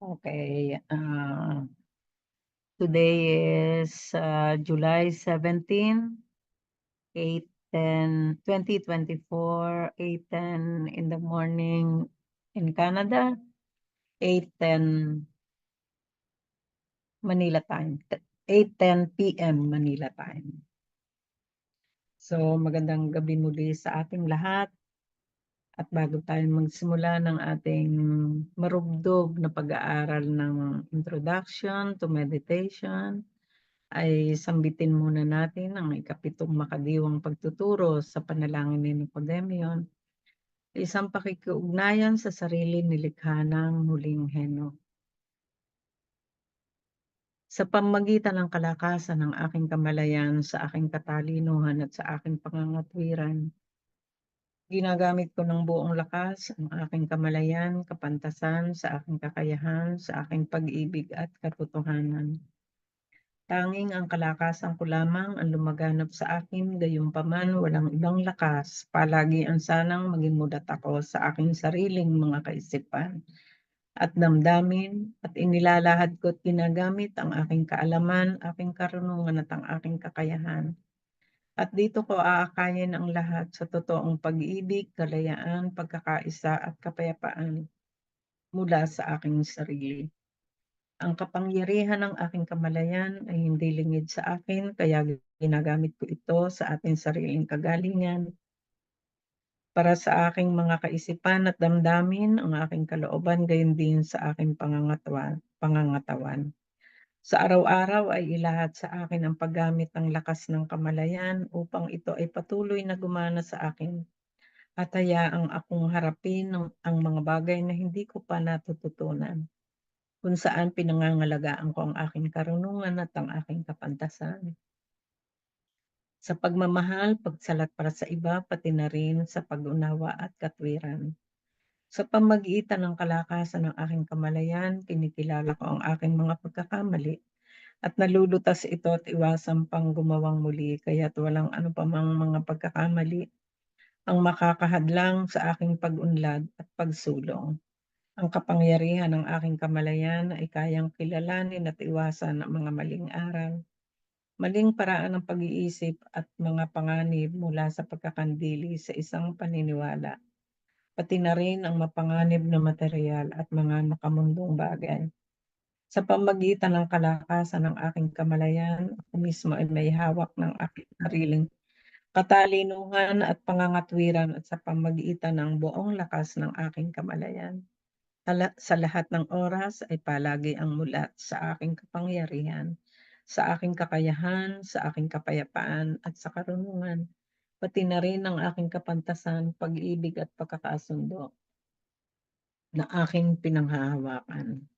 Okay, today is July 17, 8:10, 2024, 8:10 in the morning in Canada, 8:10 Manila time, 8:10 p.m. Manila time. So magandang gabi muli sa ating lahat. At bago tayo magsimula ng ating marugdog na pag-aaral ng Introduction to Meditation, ay sambitin muna natin ang ikapitong makadiwang pagtuturo sa panalangin ni Nicodemion, isang pakikiugnayan sa sarili nilikha ng huling henyo. Sa pamamagitan ng kalakasan ng aking kamalayan, sa aking katalinuhan at sa aking pangangatwiran, ginagamit ko ng buong lakas ang aking kamalayan, kapantasan, sa aking kakayahan, sa aking pag-ibig at katotohanan. Tanging ang kalakasan ko lamang ang lumaganap sa akin, gayunpaman walang ibang lakas, palagi ang sanang maging mudat ako sa aking sariling mga kaisipan at damdamin, at inilalahad ko at ginagamit ang aking kaalaman, aking karunungan at ang aking kakayahan. At dito ko aakayin ang lahat sa totoong pag-ibig, kalayaan, pagkakaisa at kapayapaan mula sa aking sarili. Ang kapangyarihan ng aking kamalayan ay hindi lingid sa akin, kaya ginagamit ko ito sa ating sariling kagalingan para sa aking mga kaisipan at damdamin, ang aking kalooban, gayon din sa aking pangangatawan. Sa araw-araw ay ilahad sa akin ang paggamit ng lakas ng kamalayan upang ito ay patuloy na gumana sa akin at hayaang akong harapin ang mga bagay na hindi ko pa natututunan, kung saan pinangangalagaan ko ang aking karunungan at ang aking kapantasan. Sa pagmamahal, pagsalat para sa iba, pati na rin sa pag-unawa at katwiran. Sa pamagitan ng kalakasan ng aking kamalayan, kinikilala ko ang aking mga pagkakamali at nalulutas ito at iwasan pang gumawang muli, kaya't walang anupamang mga pagkakamali ang makakahadlang sa aking pag-unlad at pagsulong. Ang kapangyarihan ng aking kamalayan ay kayang kilalanin at iwasan ang mga maling aral, maling paraan ng pag-iisip at mga panganib mula sa pagkakandili sa isang paniniwala, pati na rin ang mapanganib na materyal at mga makamundong bagay. Sa pamagitan ng kalakasan ng aking kamalayan, ako mismo ay may hawak ng aking sariling katalinuhan at pangangatwiran, at sa pamagitan ng buong lakas ng aking kamalayan, sa lahat ng oras ay palagi ang mulat sa aking kapangyarihan, sa aking kakayahan, sa aking kapayapaan at sa karunungan, pati na rin ang aking kapantasan, pag-ibig at pagkakasundo na aking pinanghahawakan.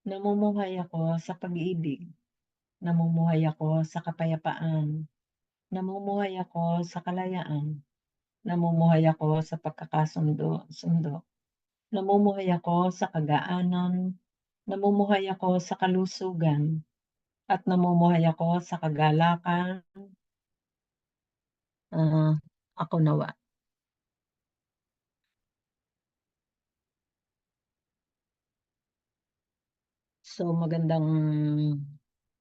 Namumuhay ako sa pag-ibig, namumuhay ako sa kapayapaan, namumuhay ako sa kalayaan, namumuhay ako sa pagkakasundo, namumuhay ako sa kagaanan, namumuhay ako sa kalusugan, at namumuhay ako sa kagalakan. Ako nawa. So magandang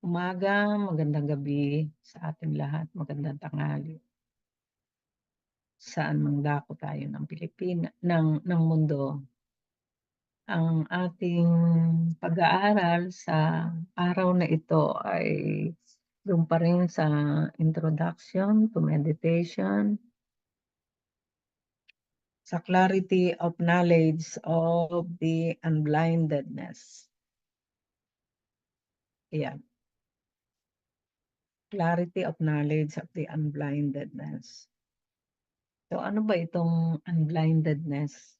umaga, magandang gabi sa ating lahat, magandang tanghali. Saan mang dako tayo ng ng mundo. Ang ating pag-aaral sa araw na ito ay doon pa rin sa Introduction to Meditation, sa clarity of knowledge of the unblindedness. Ayan. Clarity of knowledge of the unblindedness. So ano ba itong unblindedness?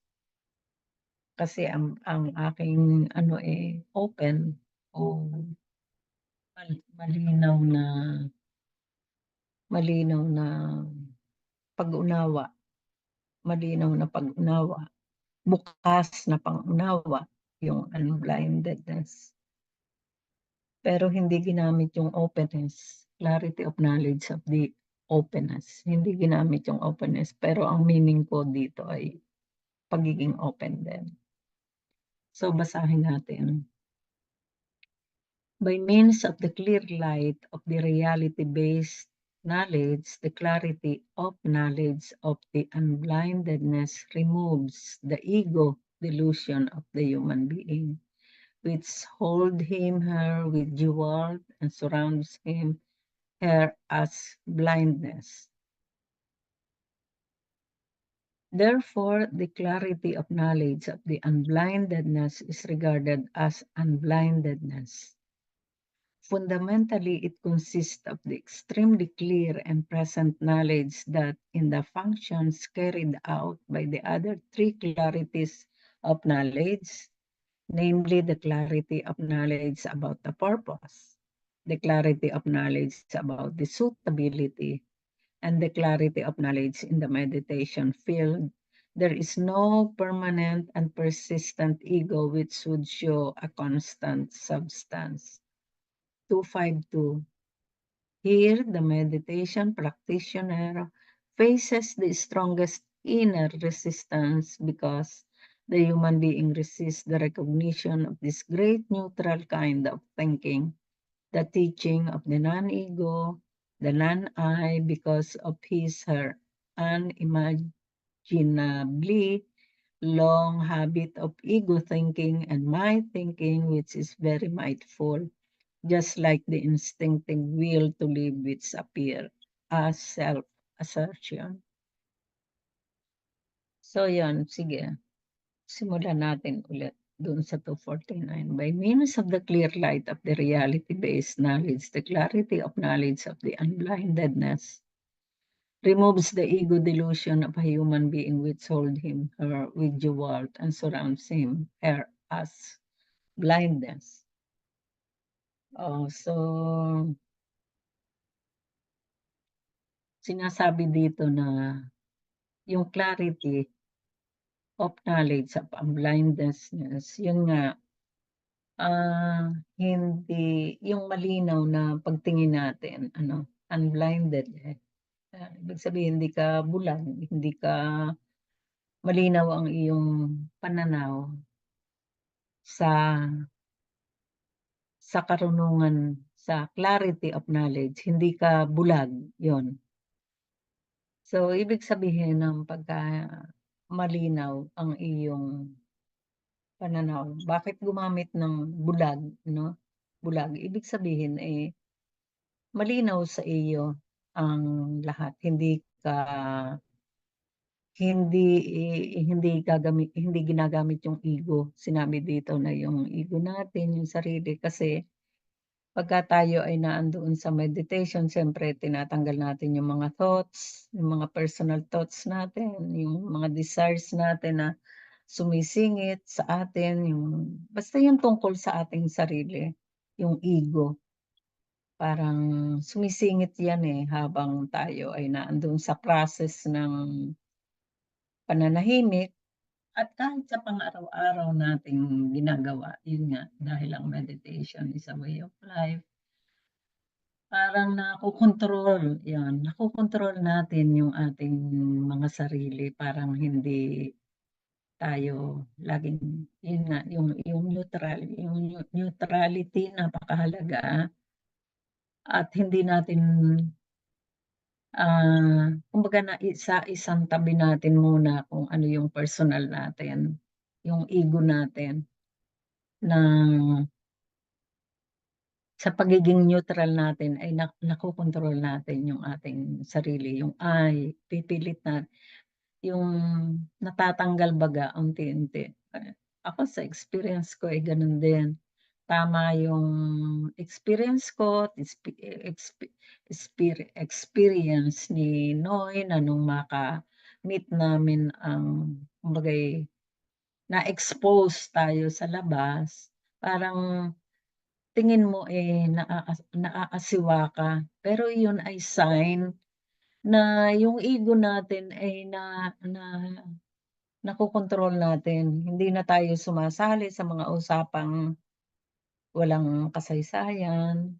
Kasi ang aking open o malinaw na pag-unawa, malinaw na pag-unawa, bukas na pang-unawa, yung unblindedness. Pero hindi ginamit yung openness, clarity of knowledge of the openness. Hindi ginamit yung openness, pero ang meaning ko dito ay pagiging open din. So, basahin natin. By means of the clear light of the reality-based knowledge, the clarity of knowledge of the unblindedness removes the ego delusion of the human being, which hold him her with jeweled and surrounds him her as blindness. Therefore, the clarity of knowledge of the unblindedness is regarded as unblindedness. Fundamentally, it consists of the extremely clear and present knowledge that in the functions carried out by the other three clarities of knowledge, namely the clarity of knowledge about the purpose, the clarity of knowledge about the suitability, and the clarity of knowledge in the meditation field, there is no permanent and persistent ego which would show a constant substance. 252. Here, the meditation practitioner faces the strongest inner resistance because the human being resists the recognition of this great neutral kind of thinking, the teaching of the non-ego, the non-I, because of his her unimaginably long habit of ego thinking and my thinking, which is very mindful, just like the instinctive will to live which appear as self-assertion. So yan, sige. Simulan natin ulit dun sa 249. By means of the clear light of the reality-based knowledge, the clarity of knowledge of the unblindedness removes the ego delusion of a human being which hold him, her with jeweled and surrounds him, her as blindness. Oh, so sinasabi dito na yung clarity of knowledge of unblindness, yun nga, hindi yung malinaw na pagtingin natin ano, unblinded, eh. Ibig sabihin hindi ka bulag, hindi ka malinaw ang iyong pananaw sa karunungan, sa clarity of knowledge, hindi ka bulag, yon. So, ibig sabihin ng pagka malinaw ang iyong pananaw, bakit gumamit ng bulag, 'no? Bulag, ibig sabihin, eh, malinaw sa iyo ang lahat, ka hindi, hindi ginagamit yung ego. Sinabi dito na yung ego natin, yung sarili kasi pagka tayo ay naandoon sa meditation siyempre tinatanggal natin yung mga thoughts, yung mga personal thoughts natin, yung mga desires natin na sumisingit sa atin, yung basta yung tungkol sa ating sarili, yung ego. Parang sumisingit yan, eh, habang tayo ay naandoon sa process ng pananahimik at kahit sa pang-araw-araw nating ginagawa. Yun nga, dahil ang meditation is a way of life, parang nakokontrol, yan, nakokontrol natin yung ating mga sarili. Parang hindi tayo laging yun nga, yung neutral, yung neutrality napakahalaga at hindi natin kumbaga naisa-isang tabi natin muna kung ano yung personal natin, yung ego natin na sa pagiging neutral natin ay nakokontrol natin yung ating sarili, yung pipilit na yung natatanggal baga unti-unti. Ako sa experience ko ay gano'n din. Tama yung experience ko, experience ni Noy na nung maka-meet namin ang kumbaga'y na-expose tayo sa labas, parang tingin mo, eh, naaasiwa ka, pero yun ay sign na yung ego natin ay na nakokontrol natin. Hindi na tayo sumasali sa mga usapang walang kasaysayan,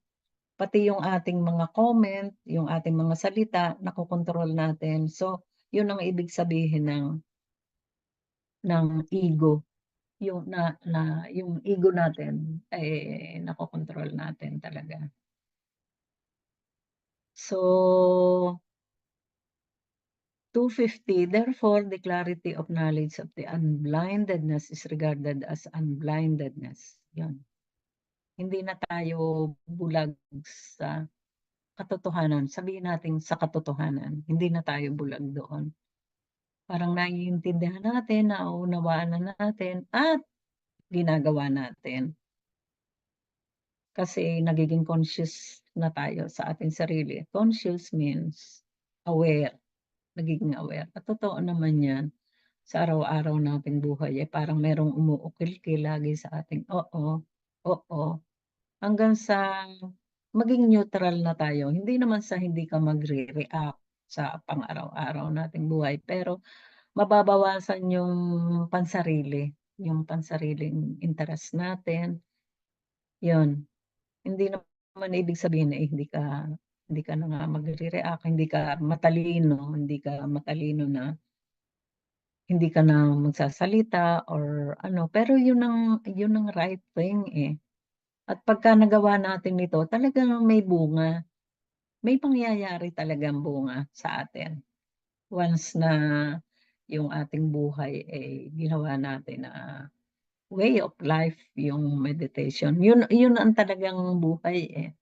pati yung ating mga comment, yung ating mga salita nakokontrol natin. So, yun ang ibig sabihin ng ego. yung ego natin, eh, nakokontrol natin talaga. So, 250, therefore, the clarity of knowledge of the unblindedness is regarded as unblindedness. Yun. Hindi na tayo bulag sa katotohanan. Sabihin natin sa katotohanan, hindi na tayo bulag doon. Parang naiintindihan natin, nauunawaan na natin, at ginagawa natin. Kasi nagiging conscious na tayo sa ating sarili. Conscious means aware, nagiging aware. At totoo naman 'yan, sa araw-araw nating buhay, eh, parang merong umuukil-kil lagi sa ating oo, oo, hanggang sa maging neutral na tayo. Hindi naman sa hindi ka magre-react sa pang-araw-araw nating buhay, pero mababawasan yung pansariling interes natin, 'yun. Hindi naman ibig sabihin na, eh, hindi ka na nga magre-react, hindi ka matalino na hindi ka na magsasalita or ano, pero yun ang right thing, eh. At pagka nagawa natin ito talagang may bunga, may pangyayari talagang bunga sa atin. Once na yung ating buhay, eh, ginawa natin na way of life yung meditation, yun ang talagang buhay, eh.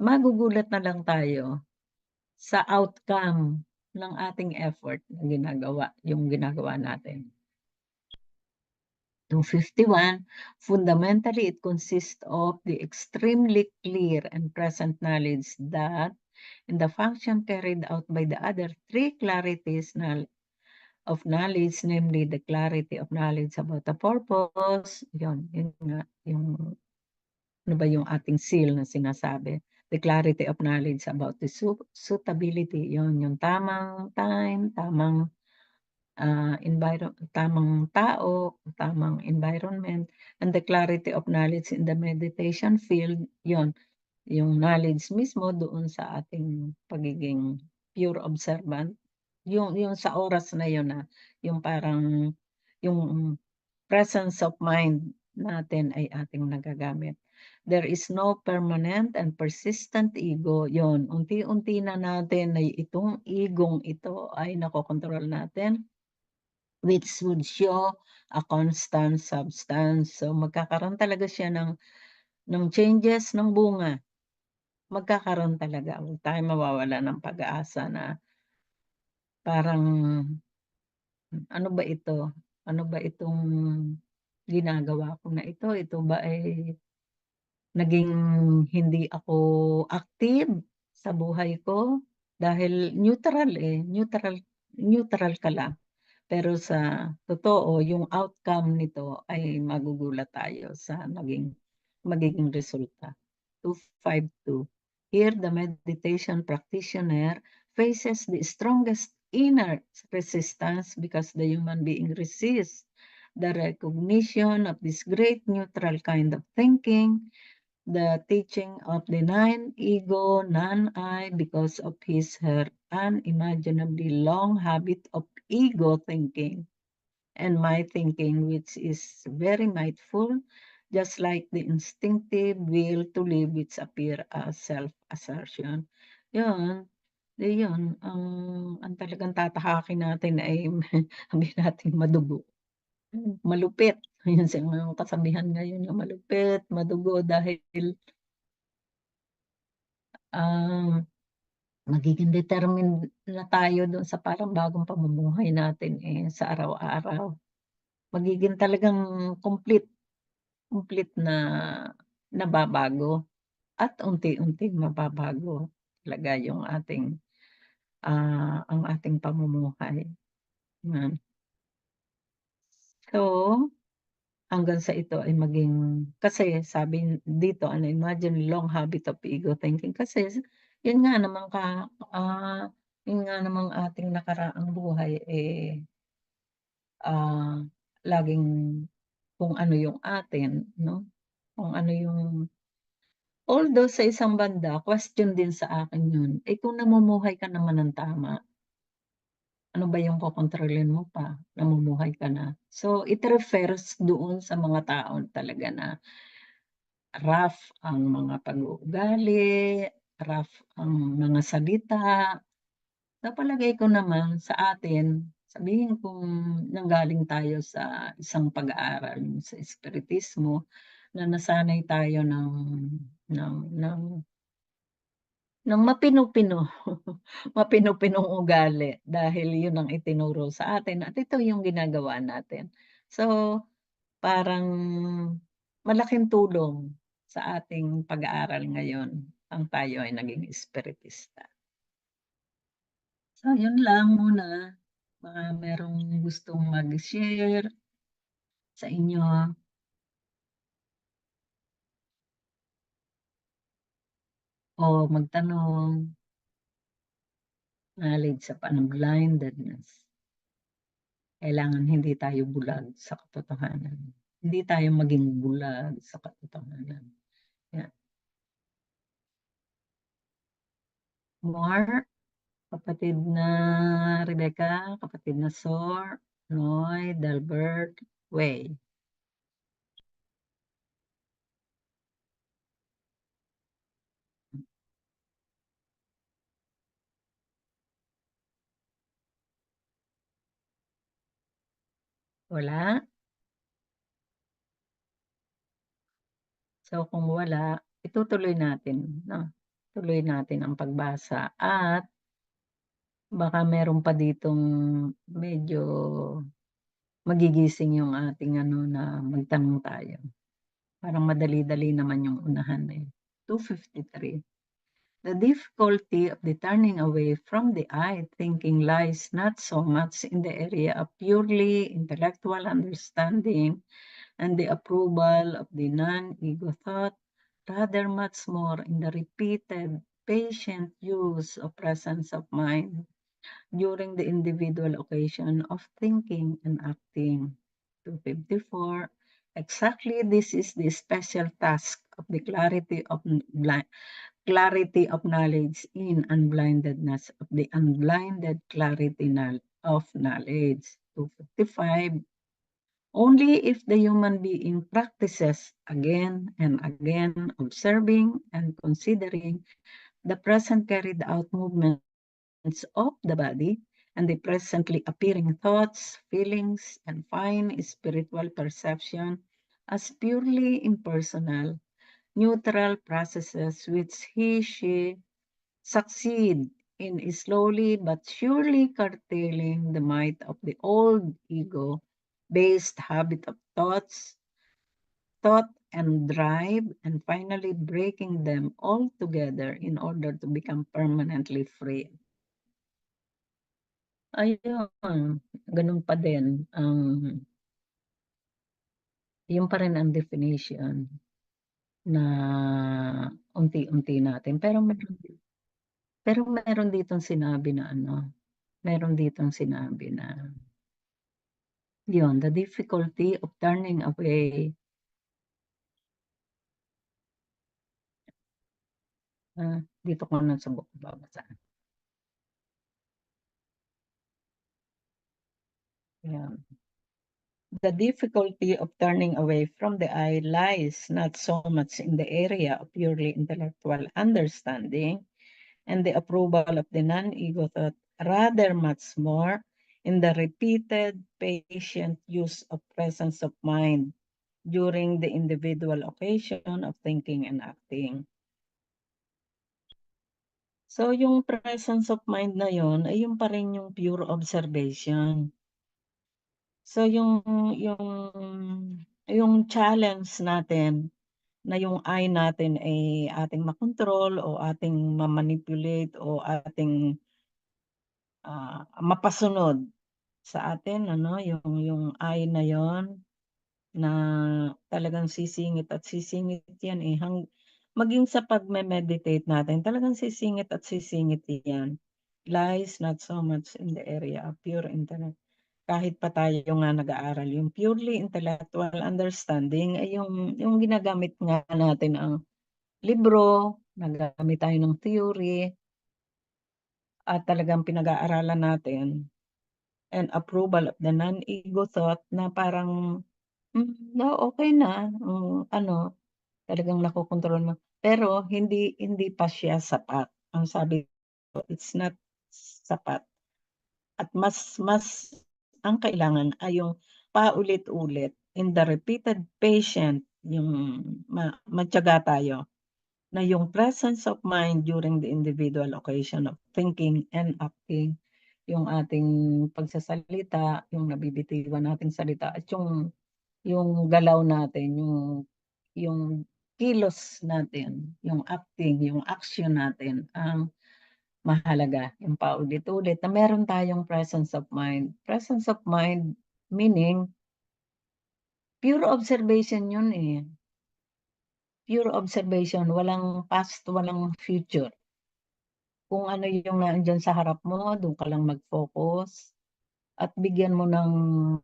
Magugulat na lang tayo sa outcome ng ating effort na ginagawa natin. 251, fundamentally, it consists of the extremely clear and present knowledge that in the function carried out by the other three clarities of knowledge, namely the clarity of knowledge about the purpose, yun nga, yung ano ba yung ating seal na sinasabi, the clarity of knowledge about the suitability, yung tamang time, tamang tao, tamang environment, and the clarity of knowledge in the meditation field, yung knowledge mismo doon sa ating pagiging pure observant, yung sa oras na yun na yung parang yung presence of mind natin ay ating nagagamit. There is no permanent and persistent ego, yon unti-unti na natin na itong egong ito ay nakokontrol natin, which would show a constant substance. So, magkakaroon talaga siya ng changes ng bunga. Magkakaroon talaga, huwag tayong mawawalan ng pag-asa na parang, ano ba ito? Ano ba itong ginagawa ko na ito? Ito ba ay naging hindi ako active sa buhay ko? Dahil neutral, eh, neutral neutral ka lang. Pero sa totoo yung outcome nito ay magugulat tayo sa magiging resulta. 252. Here the meditation practitioner faces the strongest inner resistance because the human being resists the recognition of this great neutral kind of thinking, the teaching of the non-ego, non-I, because of her unimaginably long habit of ego thinking and my thinking, which is very mindful, just like the instinctive will to live which appear as self-assertion. Yun, yun, ang talagang tatahakin natin ay sabihin natin madugo, malupit. Yun sa mga kasabihan ngayon na malupit, madugo dahil um, magiging determined na tayo dun sa parang bagong pamumuhay natin, eh, sa araw-araw. Magiging talagang complete complete na nababago at unti-unting mababago talaga yung ang ating pamumuhay, yan. So, hanggang sa ito ay maging kasi sabi dito ano, imagine long habit of ego thinking kasi yun nga naman yun nga namang ating nakaraang buhay, eh, ah, laging kung ano yung atin 'no, kung ano yung although sa isang banda question din sa akin yun, eh, kung namumuhay ka naman ng tama, ano ba yung kokontrolin mo pa, namumuhay ka na. So, it refers doon sa mga tao talaga na rough ang mga pag-uugali, rough ang mga salita. Sa palagay ko naman sa atin, sabihin kung nanggaling tayo sa isang pag-aaral sa espiritismo na nasanay tayo ng ng mapino-pino, mapino-pinong ugali dahil yun ang itinuro sa atin at ito yung ginagawa natin. So, parang malaking tulong sa ating pag-aaral ngayon ang tayo ay naging espiritista. So, yun lang muna. Baka merong gustong mag-share sa inyo o magtanong, knowledge sa blindedness. Kailangan hindi tayo bulag sa katotohanan. Hindi tayo maging bulag sa katotohanan. Yan. More, kapatid na Rebecca, kapatid na Sor, Noy, Delbert, Way. Wala? So kung wala, itutuloy natin, no? Tuloy natin ang pagbasa at baka meron pa ditong medyo magigising yung ating ano na magtanong tayo. Parang madali-dali naman yung unahan eh. 253. The difficulty of the turning away from the I thinking lies not so much in the area of purely intellectual understanding and the approval of the non-ego thought, rather much more in the repeated, patient use of presence of mind during the individual occasion of thinking and acting. 254. Exactly this is the special task of the clarity of knowledge in unblindedness of the unblinded clarity of knowledge. 255. Only if the human being practices again and again observing and considering the present carried out movements of the body and the presently appearing thoughts, feelings, and fine spiritual perception as purely impersonal, neutral processes which she succeed in slowly but surely curtailing the might of the old ego based habit of thought and drive, and finally breaking them all together in order to become permanently free. Ayun, ganun pa din yun pa rin ang definition na unti-unti natin pero meron ditong sinabi na ano, meron ditong sinabi na yun, the difficulty of turning away, dito ko na sa book babasahin. Yan. The difficulty of turning away from the I lies not so much in the area of purely intellectual understanding and the approval of the non-ego thought, rather much more in the repeated patient use of presence of mind during the individual occasion of thinking and acting. So yung presence of mind na yun ay yung pa rin yung pure observation. So yung challenge natin na yung I natin ay ating makontrol o ating ma-manipulate o ating mapasunod sa atin ano, yung I na yon na talagang sisingit at sisingit yan, eh, maging sa pagme-meditate natin talagang sisingit at sisingit yan. Lies not so much in the area of pure intellect. Kahit pa tayo nga nag-aaral, yung purely intellectual understanding ay yung ginagamit nga natin ang libro, naggagamit tayo ng theory, at talagang pinag-aaralan natin and approval of the non-ego thought na parang, no, okey na, ano, talagang nakokontrol mo. Pero hindi pa siya sapat. Ang sabi ko, it's not sapat at mas ang kailangan ay yung paulit-ulit in the repeated patient, yung matiyaga tayo na yung presence of mind during the individual occasion of thinking and acting, yung ating pagsasalita, yung nabibitiwan nating salita at yung galaw natin, yung kilos natin, yung acting, yung action natin ang mahalaga, yung paulit-ulit na meron tayong presence of mind. Presence of mind meaning pure observation yun, eh. Pure observation, walang past, walang future. Kung ano yung nandiyan sa harap mo, dun ka lang mag-focus at bigyan mo ng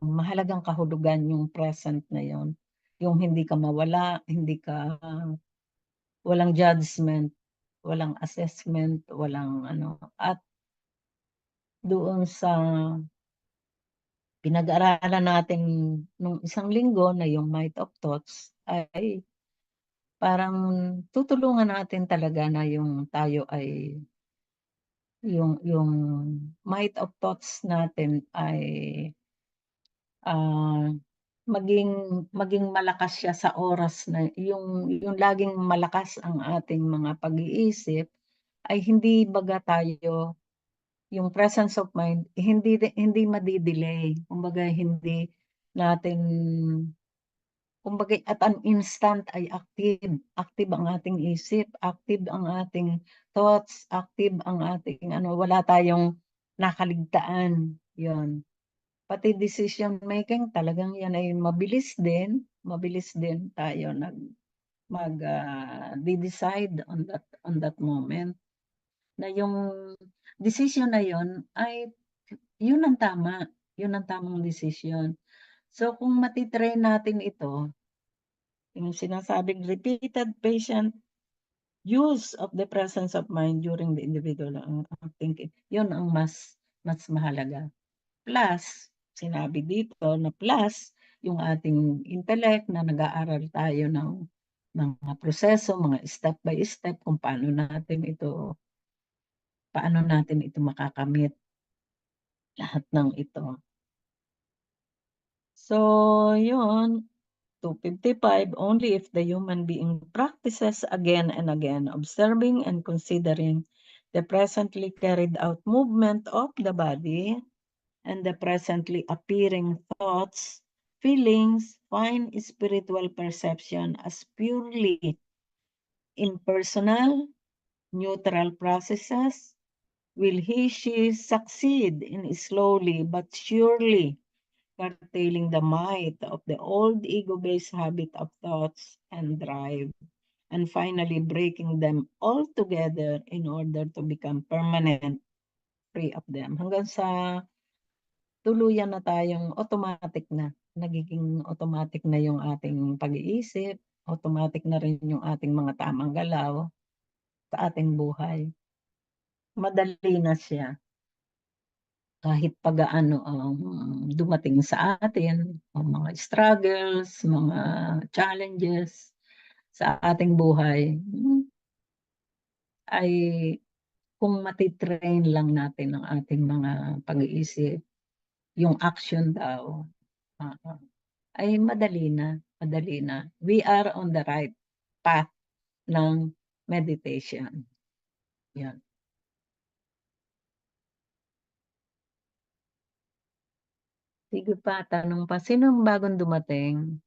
mahalagang kahulugan yung present na yun. Yung hindi ka mawala, hindi ka walang judgment, walang assessment, walang ano. At doon sa pinag-aralan natin nung isang linggo na yung Might of Thoughts ay parang tutulungan natin talaga na yung tayo ay yung might of thoughts natin ay, ah, maging maging malakas siya sa oras na yung laging malakas ang ating mga pag-iisip ay hindi baga tayo yung presence of mind hindi made-delay. Kumbaga hindi natin kumbaga at an instant ay active ang ating isip, active ang ating thoughts, active ang ating ano, wala tayong nakaligtaan, 'yun. Pati decision making talagang 'yan ay mabilis din tayo de-decide on that moment na yung decision na 'yun ay 'yun ang tama, 'yun ang tamang decision. So kung mati-train natin ito, yung sinasabing repeated patient use of the presence of mind during the individual ang thinking, yun ang mas mahalaga. Plus, sinabi dito na plus yung ating intellect na nag-aaral tayo ng mga proseso, mga step by step kung paano natin ito makakamit, lahat ng ito. So, yun. 255, only if the human being practices again and again, observing and considering the presently carried out movement of the body and the presently appearing thoughts, feelings, find spiritual perception as purely impersonal, neutral processes, will she succeed in slowly but surely curtailing the might of the old ego-based habit of thoughts and drive, and finally breaking them all together in order to become permanent, free of them. Hanggang sa tuluyan na tayong nagiging automatic na yung ating pag-iisip, automatic na rin yung ating mga tamang galaw sa ating buhay. Madali na siya. Kahit pagaano ang dumating sa atin, ang mga struggles, mga challenges sa ating buhay, ay kung mati-train lang natin ang ating mga pag-iisip, yung action daw, oo, ay madali na. We are on the right path ng meditation, 'yan. Sige pa, tanong pa, sinong bagong dumating?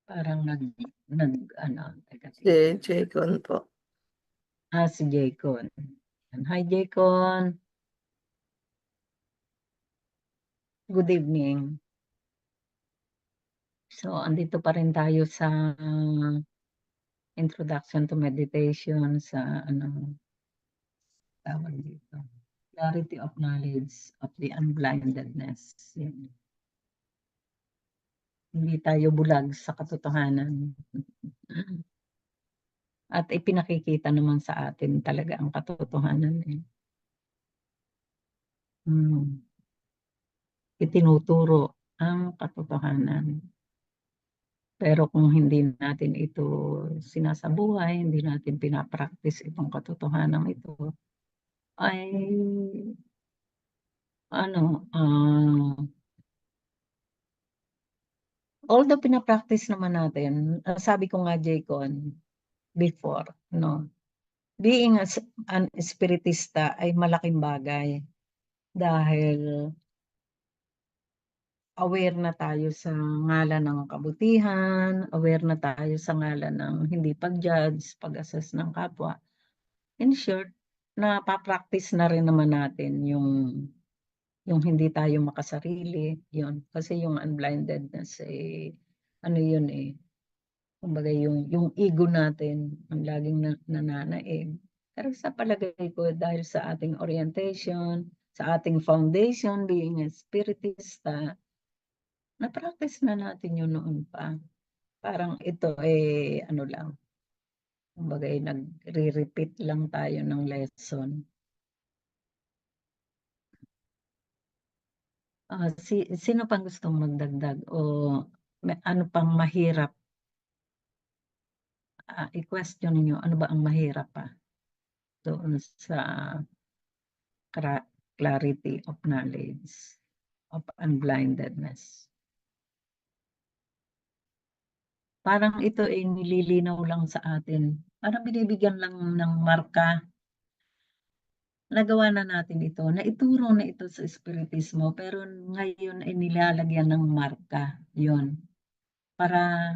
Parang nag-ano, teka Si tignan. Jaycon po. Si Jaycon. Hi, Jaycon. Good evening. So, andito pa rin tayo sa introduction to meditation sa ano, tawag dito, clarity of knowledge of the unblindedness. Yan. Hindi tayo bulag sa katotohanan. At ipinakikita naman sa atin talaga ang katotohanan, eh. itinuturo ang katotohanan. Pero kung hindi natin ito sinasabuhay, hindi natin pinapractice itong katotohanan ito, ay ano, although pinapractice naman natin, sabi ko nga Jaycon before, no, being as an espiritista ay malaking bagay dahil aware na tayo sa ngalan ng kabutihan, aware na tayo sa ngalan ng hindi pag-judge, pag-assess ng kapwa. In short, napapractice na rin naman natin yung hindi tayo makasarili, yun. Kasi yung unblindedness, ano yun kumbaga yung ego natin ang laging nananaig. Pero sa palagay ko, dahil sa ating orientation, sa ating foundation, being a spiritista, na-practice na natin yun noon pa. Parang ito ano lang, kumbaga nagre-repeat lang tayo ng lesson. Sino pang gustong magdagdag o may ano pang mahirap? I-question niyo, ano ba ang mahirap pa doon sa clarity of knowledge of unblindedness? Parang ito ay nililinaw lang sa atin. Parang binibigyan lang ng marka. Nagawa na natin ito, naituro na ito sa espiritismo, pero ngayon ay nilalagyan ng marka, yon, para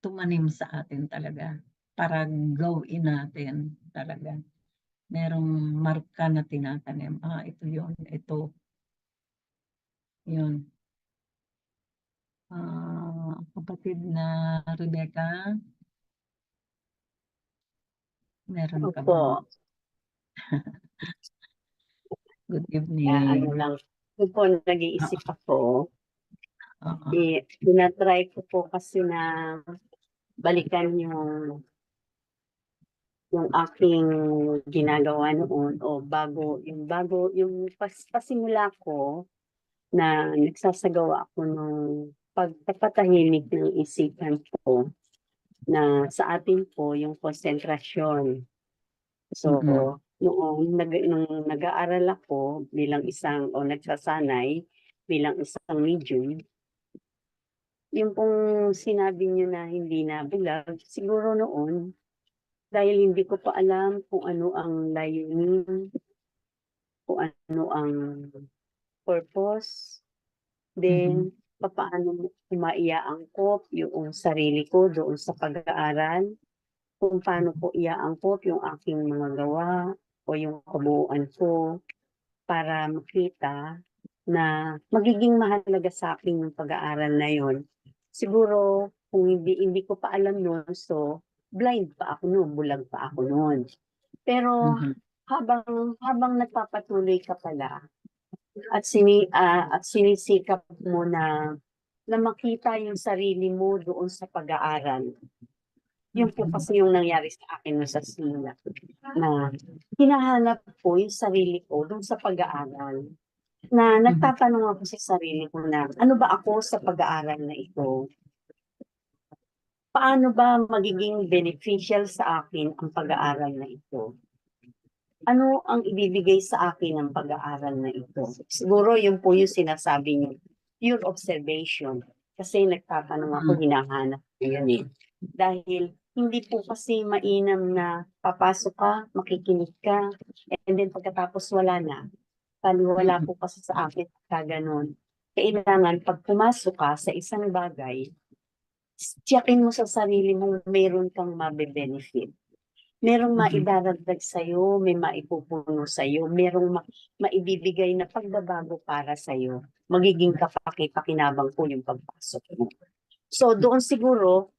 tumanim sa atin talaga, para gawin natin talaga. Merong marka na tinatanim. Ito yon, ito. Yun. Kapatid na Rebecca, meron ka Opo. bang? Good Ano evening. lang, yun po nag-iisip ako. Oo. Tinatry ko po kasi na balikan yung aking ginagawa noon o bago yung pasimula ko na nagsasagawa ako ng pagpapatahimik ng isipan ko na sa atin po yung konsentrasyon. So, nung nag-aaral ako bilang isang o nagsasanay bilang isang medium, yung pong sinabi niyo na hindi na bulag, siguro noon, dahil hindi ko pa alam kung ano ang layunin, kung ano ang purpose, then paano ko maiaangkop yung sarili ko doon sa pag-aaral, kung paano ko iaangkop yung aking mga gawa o yung kabuuan ko para makita na magiging mahalaga sa akin yung pag-aaral na yon. Siguro kung hindi ko pa alam noon, so blind pa ako noon, bulag pa ako noon. Pero habang nagpapatuloy ka pala at sinisikap mo na makita yung sarili mo doon sa pag-aaral. Yun po kasi yung nangyari sa akin sa simula na hinahanap ko yung sarili ko doon sa pag-aaral. Na nagtatanong ako sa sarili ko na ano ba ako sa pag-aaral na ito? Paano ba magiging beneficial sa akin ang pag-aaral na ito? Ano ang ibibigay sa akin ng pag-aaral na ito? Siguro yun po yung sinasabi niyo, pure observation. Kasi nagtatanong ako, hinahanap ko yun Dahil hindi po kasi mainam na papasok ka, makikinig ka, and then pagkatapos wala na. Wala po kasi sa akin kaganon. Kailangan pag pumasok ka sa isang bagay, tiyakin mo sa sarili mo meron kang mabe-benefit. Merong maidaragdag sa'yo, may maipupuno sa'yo, merong maibibigay na pagbabago para sa'yo. Magiging kapaki-pakinabang po yung pagpasok mo. So doon siguro,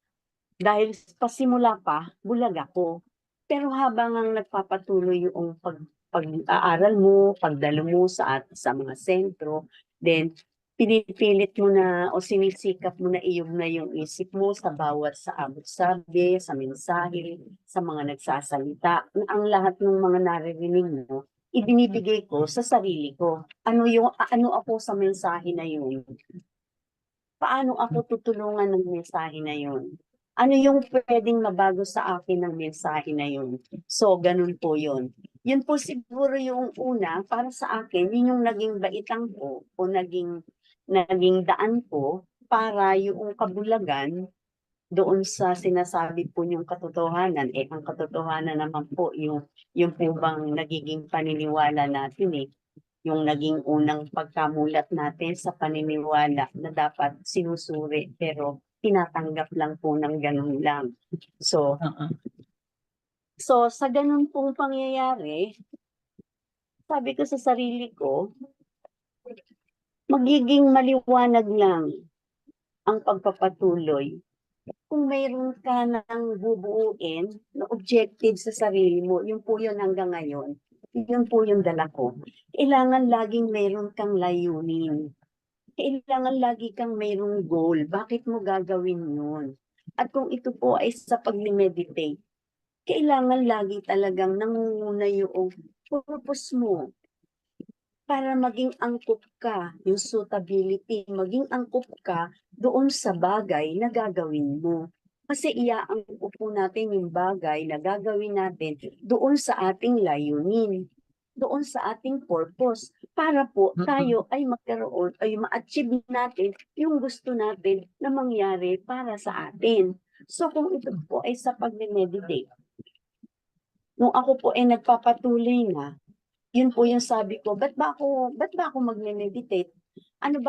dahil pasimula pa, bulag ako. Pero habang ang nagpapatuloy yung pag-aaral mo, pagdalo mo sa mga sentro, then pinipilit mo na o sinisikap mo na na yung isip mo sa bawat sa abot-sabi, sa mensahe, sa mga nagsasalita. Ang lahat ng mga naririnig mo ibinibigay ko sa sarili ko. Ano ako sa mensahe na yun? Paano ako tutulungan ng mensahe na yun? Ano yung pwedeng mabago sa akin ng mensahe na yun? So, ganun po yun. Yun po siguro yung una, para sa akin, yun yung naging baitang ko o naging daan ko para yung kabulagan doon sa sinasabi po yung katotohanan. Ang katotohanan naman po, yung po bang nagiging paniniwala natin yung naging unang pagkamulat natin sa paniniwala na dapat sinusuri pero tinatanggap lang po ng ganun lang. So, Oo. sa ganun pong pangyayari, sabi ko sa sarili ko, magiging maliwanag lang ang pagpapatuloy kung mayroon ka nang bubuuin na objective sa sarili mo. Yun po yun hanggang ngayon. Yun po yung dala ko. Kailangan laging mayroon kang layunin. Kailangan lagi kang mayroong goal. Bakit mo gagawin yun? At kung ito po ay sa pag-meditate, kailangan lagi talagang nangunguna yung purpose mo para maging angkop ka, yung suitability, maging angkop ka doon sa bagay na gagawin mo. Kasi iaangkop po natin yung bagay na gagawin natin doon sa ating layunin, doon sa ating purpose, para po tayo ay magkaroon, ay ma-achieve natin yung gusto natin na mangyari para sa atin. So kung ito po ay sa pag-meditate, nung ako po ay nagpapatuloy na, yun po yung sabi ko, ba't ba ako magne-meditate? Ano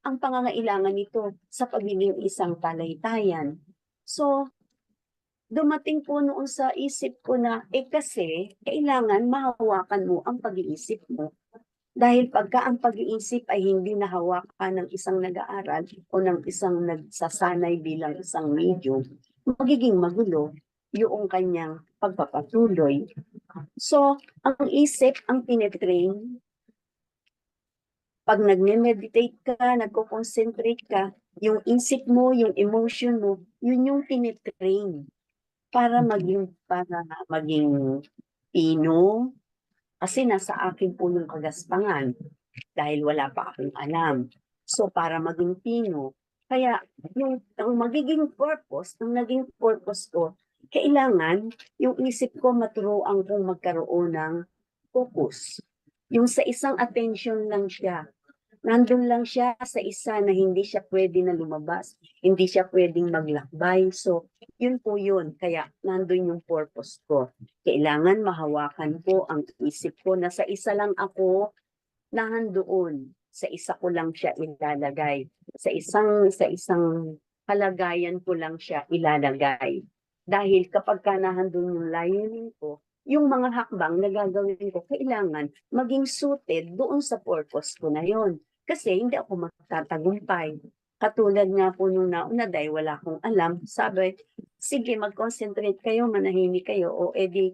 ang pangangailangan nito sa pagiging isang talaytayan? So, dumating po noon sa isip ko na, kasi, kailangan mahawakan mo ang pag-iisip mo. Dahil pagka ang pag-iisip ay hindi nahawakan ng isang nag-aaral o ng isang nagsasanay bilang isang medium, magiging magulo yung kanyang pagpapatuloy. So, ang isip ang tinetrain. Pag nag-meditate ka, nagko-concentrate ka, yung isip mo, yung emotion mo, yun yung tinetrain para maging pino. Kasi nasa akin po yung kagaspangan dahil wala pa akong alam. So, para maging pino. Kaya, ang magiging purpose, ang naging purpose ko, kailangan yung isip ko maturuan kong magkaroon ng focus. Yung sa isang attention lang siya. Nandun lang siya sa isa na hindi siya pwede na lumabas. Hindi siya pwedeng maglakbay. So, yun po yun. Kaya nandun yung purpose ko. Kailangan mahawakan ko ang isip ko na sa isa lang ako nandoon. Sa isa ko lang siya ilalagay. Sa isang kalagayan ko lang siya ilalagay. Dahil kapag ka nahandun yung layunin ko, yung mga hakbang na gagawin ko, kailangan maging suited doon sa purpose ko na yon. Kasi hindi ako magtatagumpay. Katulad nga po nung nauna dahil wala akong alam, sabi, sige mag-concentrate kayo, manahimik kayo, o edi,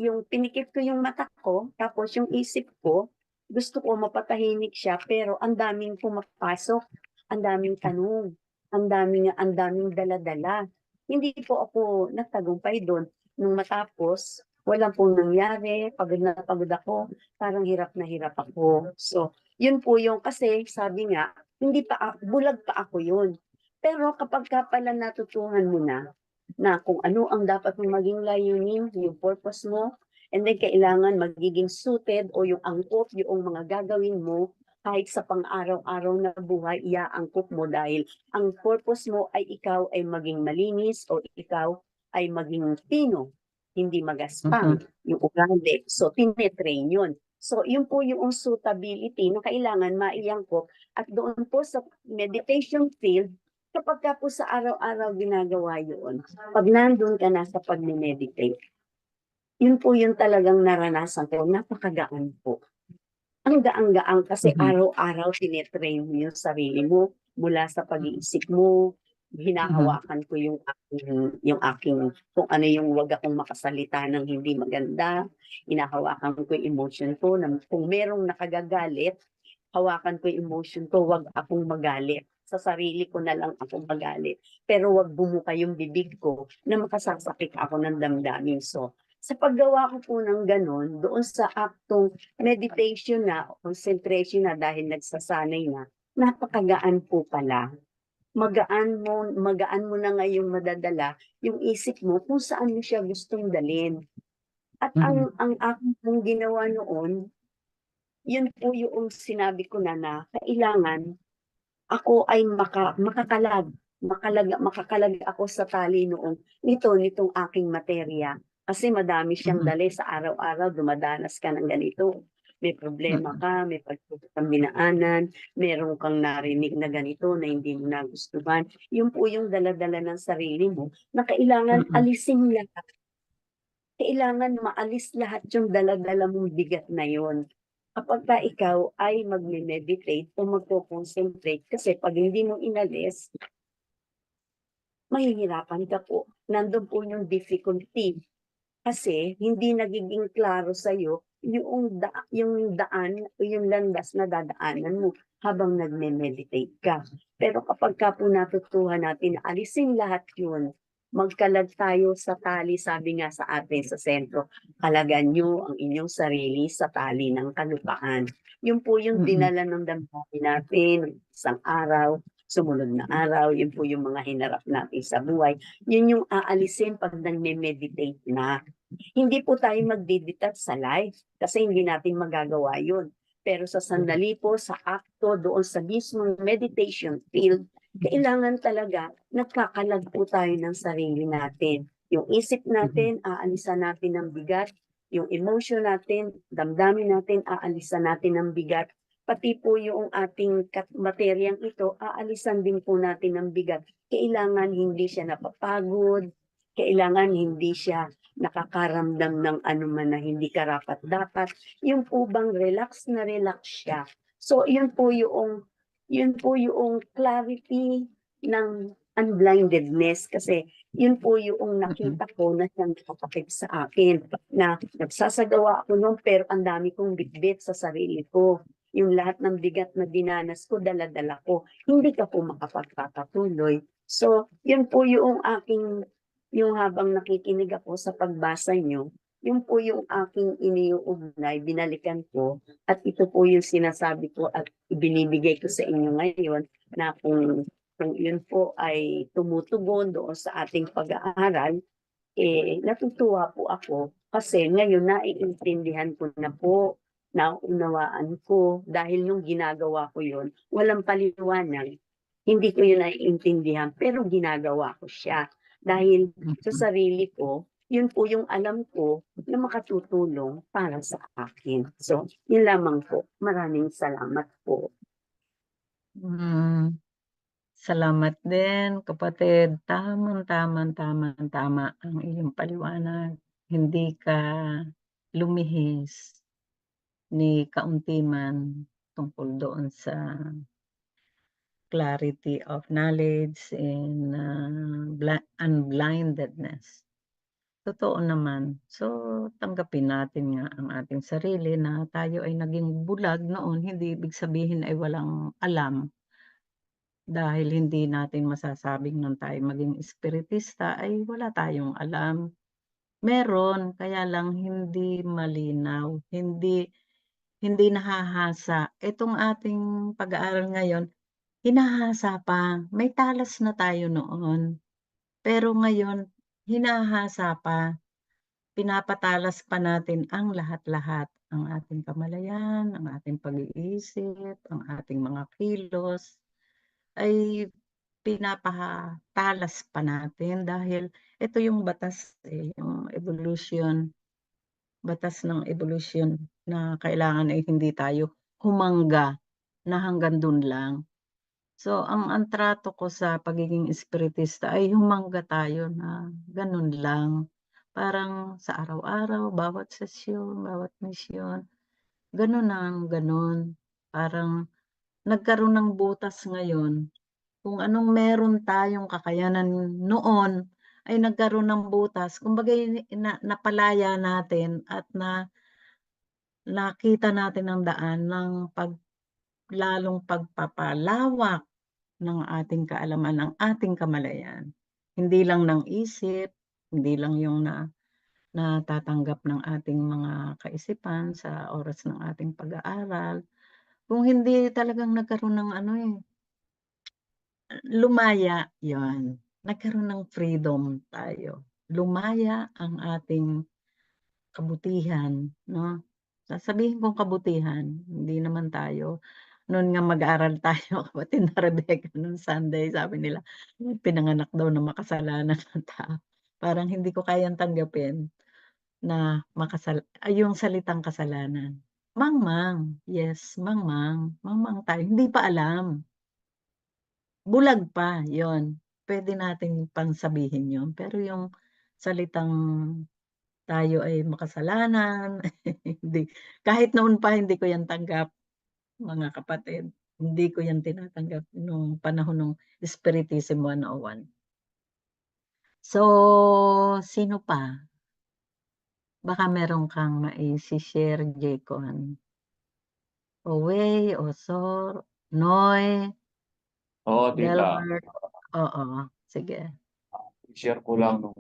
yung pinikit ko yung mata ko, tapos yung isip ko, gusto ko mapatahimik siya, pero ang daming pumapasok, ang daming tanong, ang daming dala-dala. Hindi po ako nagtagumpay doon. Nung matapos, walang pong nangyari, pagod na pagod ako, parang hirap na hirap ako. So, yun po yung, kasi sabi nga, hindi pa, bulag pa ako yun. Pero kapag ka pala natutuhan mo na kung ano ang dapat mong maging layunin, yung purpose mo, and then kailangan magiging suited o yung angkop, yung mga gagawin mo, kahit sa pang-araw-araw na buhay, iaangkop mo dahil ang purpose mo ay ikaw ay maging malinis o ikaw ay maging pino, hindi magaspang yung ugali. So, tinetrain yun. So, yun po yung suitability na kailangan maiangkop at doon po sa meditation field, kapag ka po sa araw-araw ginagawa yun, pag nandun ka na sa pag-meditate, yun po yung talagang naranasan ko, napakagaan po. Ang gaan-gaan kasi araw-araw tinetrain mo yung sarili mo mula sa pag-iisip mo, hinahawakan ko yung aking kung ano yung wag akong makasalita ng hindi maganda, hinahawakan ko yung emotion ko na kung merong nakagagalit, hawakan ko yung emotion ko, wag akong magalit. Sa sarili ko na lang akong magalit. Pero wag bumuka yung bibig ko na makasasakit ako ng damdamin. So, Sa paggawa ko po ng gano'n, doon sa aktong meditation na, concentration na dahil nagsasanay na, napakagaan po pala. Magaan mo na ngayong madadala yung isip mo kung saan mo siya gustong dalhin. At Mhm, ang akin pong ginawa noon, yun po yung sinabi ko na kailangan ako ay makakalag ako sa tali noong nitong aking materya. Kasi madami siyang mhm, dali sa araw-araw, dumadanas ka ng ganito. May problema mm, ka, may pagsubok kang dinaanan, meron kang narinig na ganito na hindi mo nagustuhan. Yun po yung dala-dala ng sarili mo na kailangan mm, alisin lahat. Kailangan maalis lahat yung dala-dala mong bigat na yun. Kapagka ikaw ay magme-meditate o magko-concentrate kasi 'pag hindi mo inalis, mahihirapan ka po. Nandun po yung difficulty. Kasi hindi nagiging klaro sa'yo yung daan o yung landas na dadaanan mo habang nagme-meditate ka. Pero kapagka po natutuhan natin na alisin lahat yun, magkalag tayo sa tali, sabi nga sa atin sa sentro, kalagan niyo ang inyong sarili sa tali ng kalupaan. Yun po yung mm, dinala ng damdamin natin, isang araw, sumunod na araw, yun po yung mga hinarap natin sa buhay. Yun yung aalisin pag nagme-meditate na. Hindi po tayo magdidetach sa life kasi hindi natin magagawa yun. Pero sa sandali po, sa akto, doon sa mismong meditation field, kailangan talaga nagkakalag po tayo ng sarili natin. Yung isip mhm, natin, aalisan natin ng bigat. Yung emotion natin, damdamin natin, aalisan natin ng bigat. Pati po yung ating materyang ito, aalisan din po natin ng bigat. Kailangan hindi siya napapagod, kailangan hindi siya nakakaramdam ng anuman na hindi karapat-dapat, yung po bang relax na relax siya. So, yun po yung clarity ng unblindedness kasi yun po yung mm, nakita ko na siyang nakakapit sa akin na nagsasagawa ako noon pero ang dami kong bitbit sa sarili ko. Yung lahat ng bigat na dinanas ko, dala-dala ko. Hindi ka po makapagpapatuloy. So, yun po yung habang nakikinig ako sa pagbasa nyo, yun po yung aking iniuugnay, binalikan ko, at ito po yung sinasabi ko at ibinibigay ko sa inyo ngayon na kung yun po ay tumutugon doon sa ating pag-aaral, natutuwa po ako kasi ngayon naiintindihan ko na po, naunawaan ko, dahil nung ginagawa ko yun, walang paliwanag. Hindi ko yun naiintindihan, pero ginagawa ko siya. Dahil sa mm. sarili ko, yun po yung alam ko na makatutulong para sa akin. So, yun lamang po. Maraming salamat po. Hmm, salamat din kapatid. Tamang-tama ang iyong paliwanag. Hindi ka lumihis ni kaunti man tungkol doon sa clarity of knowledge and, unblindedness. Totoo naman. So, tanggapin natin nga ang ating sarili na tayo ay naging bulag noon, hindi ibig sabihin ay walang alam. Dahil hindi natin masasabing nung tayo maging espiritista ay wala tayong alam. Meron, kaya lang hindi malinaw, hindi hindi nahahasa. Itong ating pag-aaral ngayon, hinahasa pa. May talas na tayo noon, pero ngayon hinahasa pa. Pinapatalas pa natin ang lahat-lahat, ang ating kamalayan, ang ating pag-iisip, ang ating mga kilos, ay pinapatalas pa natin dahil ito yung batas, yung batas ng evolution na kailangan ay hindi tayo humangga na hanggang dun lang. So, ang trato ko sa pagiging espiritista ay humangga tayo na ganun lang. Parang sa araw-araw, bawat sesyon, bawat misyon, ganun ng ganun. Parang nagkaroon ng butas ngayon. Kung anong meron tayong kakayanan noon ay nagkaroon ng butas. Kumbaga'y napalaya natin at nakita natin ang daan ng lalong pagpapalawak ng ating kaalaman, ng ating kamalayan. Hindi lang ng isip, hindi lang yung natatanggap ng ating mga kaisipan sa oras ng ating pag-aaral. Kung hindi talagang nagkaroon ng ano, lumaya, 'yon, nagkaroon ng freedom tayo. Lumaya ang ating kabutihan, 'no? Sasabihin kong kabutihan, hindi naman tayo no'n nga mag-aral tayo kapatid na Rebecca nung Sunday sabi nila, pinanganak daw na makasalanan ang tao. Parang hindi ko kayang tanggapin na yung salitang kasalanan. Mangmang, yes, mangmang, mangmang tayo, hindi pa alam. Bulag pa, yon. Puwede nating pang sabihin yun, pero yung salitang tayo ay makasalanan, hindi kahit noon pa hindi ko yan tanggap, mga kapatid. Hindi ko yan tinatanggap nung panahon nung Spiritism 101. So, sino pa? Baka meron kang maisi-share, Jaycon. Owey, Osor, Noy, Oo, tita. Delbert, oo, sige. I-share ko lang nung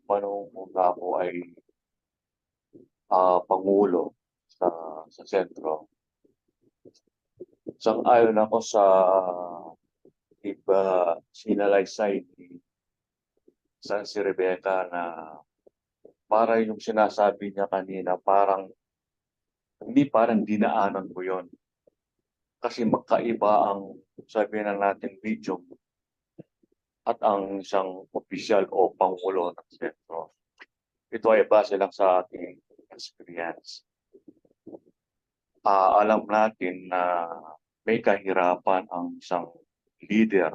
panahon ko na ako ay pangulo sa sentro. Sang-ayon ako sa iba sinalaysay ni San si Rebecca na para yung sinasabi niya kanina parang dinaanan ko yon. Kasi magkaiba ang sabihin na natin medium at ang isang opisyal o pangulo ng sentro. Ito ay base lang sa ating experience. Alam natin na may kahirapan ang isang leader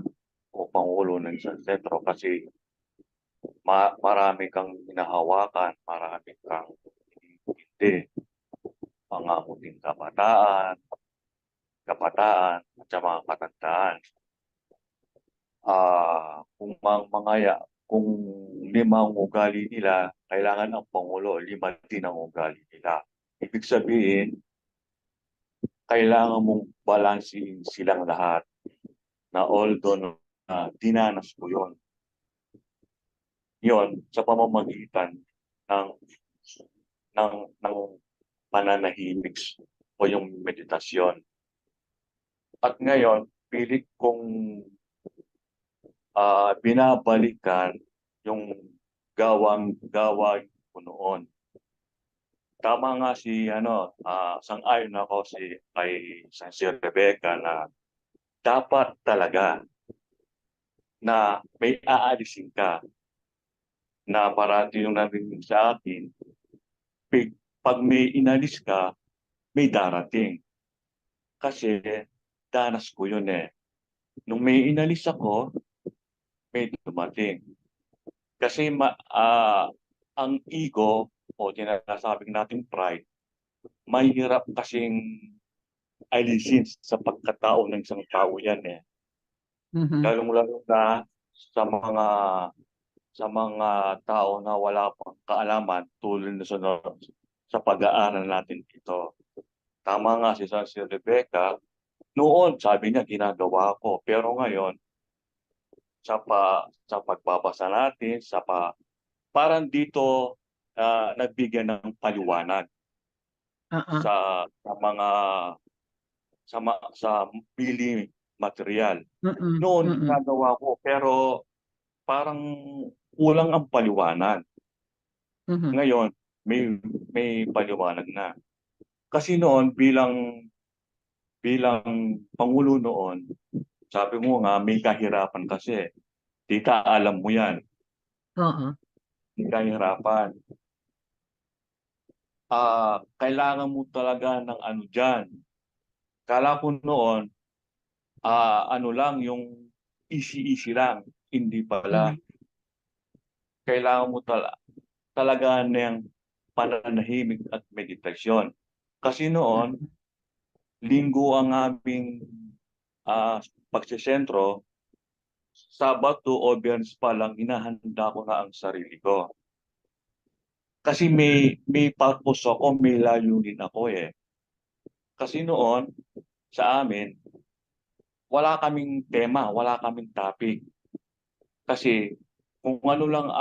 o pangulo ng isang sentro kasi marami kang hinahawakan, marami kang hindi, panganguting kabataan, at sa mga katandaan. Kung 5 ang ugali nila, kailangan ang pangulo 5 din ang ugali nila. Ibig sabihin, kailangan mong balansin silang lahat na although dinanas ko yon. Yon sa pamamagitan ng ng pananahimik o yung meditasyon. At ngayon, pilit kong binabalikan yung gawain ko noon. Tama nga sang-ayon ako kay San si Rebecca na dapat talaga na may aalisin ka na parati yung narinig sa akin, pag may inalis ka, may darating. Kasi danas ko yun eh. Nung may inalis ako, may dumating. Kasi ang ego o tinasabing nating pride, mahirap kasing alisin sa pagkatao ng isang tao yan eh. Mhm, Lalong-lalo na sa mga tao na wala pang kaalaman tulad na sa pag-aaral natin dito. Tama nga si Rebecca, noon sabi niya ginagawa ko, pero ngayon sa pagbabasa natin, parang dito nagbigyan ng paliwanag oo, sa mga sa bili material. mm, Noon mm, ginagawa ko pero parang kulang ang paliwanag. mhm, Ngayon may paliwanag na. Kasi noon bilang pangulo noon, sabi mo nga may kahirapan kasi. Tita, alam mo yan, oo, may kahirapan. Kailangan mo talaga ng ano diyan. Kala ko noon, ano lang yung easy lang. Hindi pala. mhm, Kailangan mo talaga ng pananahimik at meditasyon. Kasi noon, mm, linggo ang aming pagsisentro, Sabado o Biyernes pa lang hinahanda ko na ang sarili ko. Kasi may purpose ako, may layunin ako eh. Kasi noon, sa amin, wala kaming tema, wala kaming topic. Kasi kung ano lang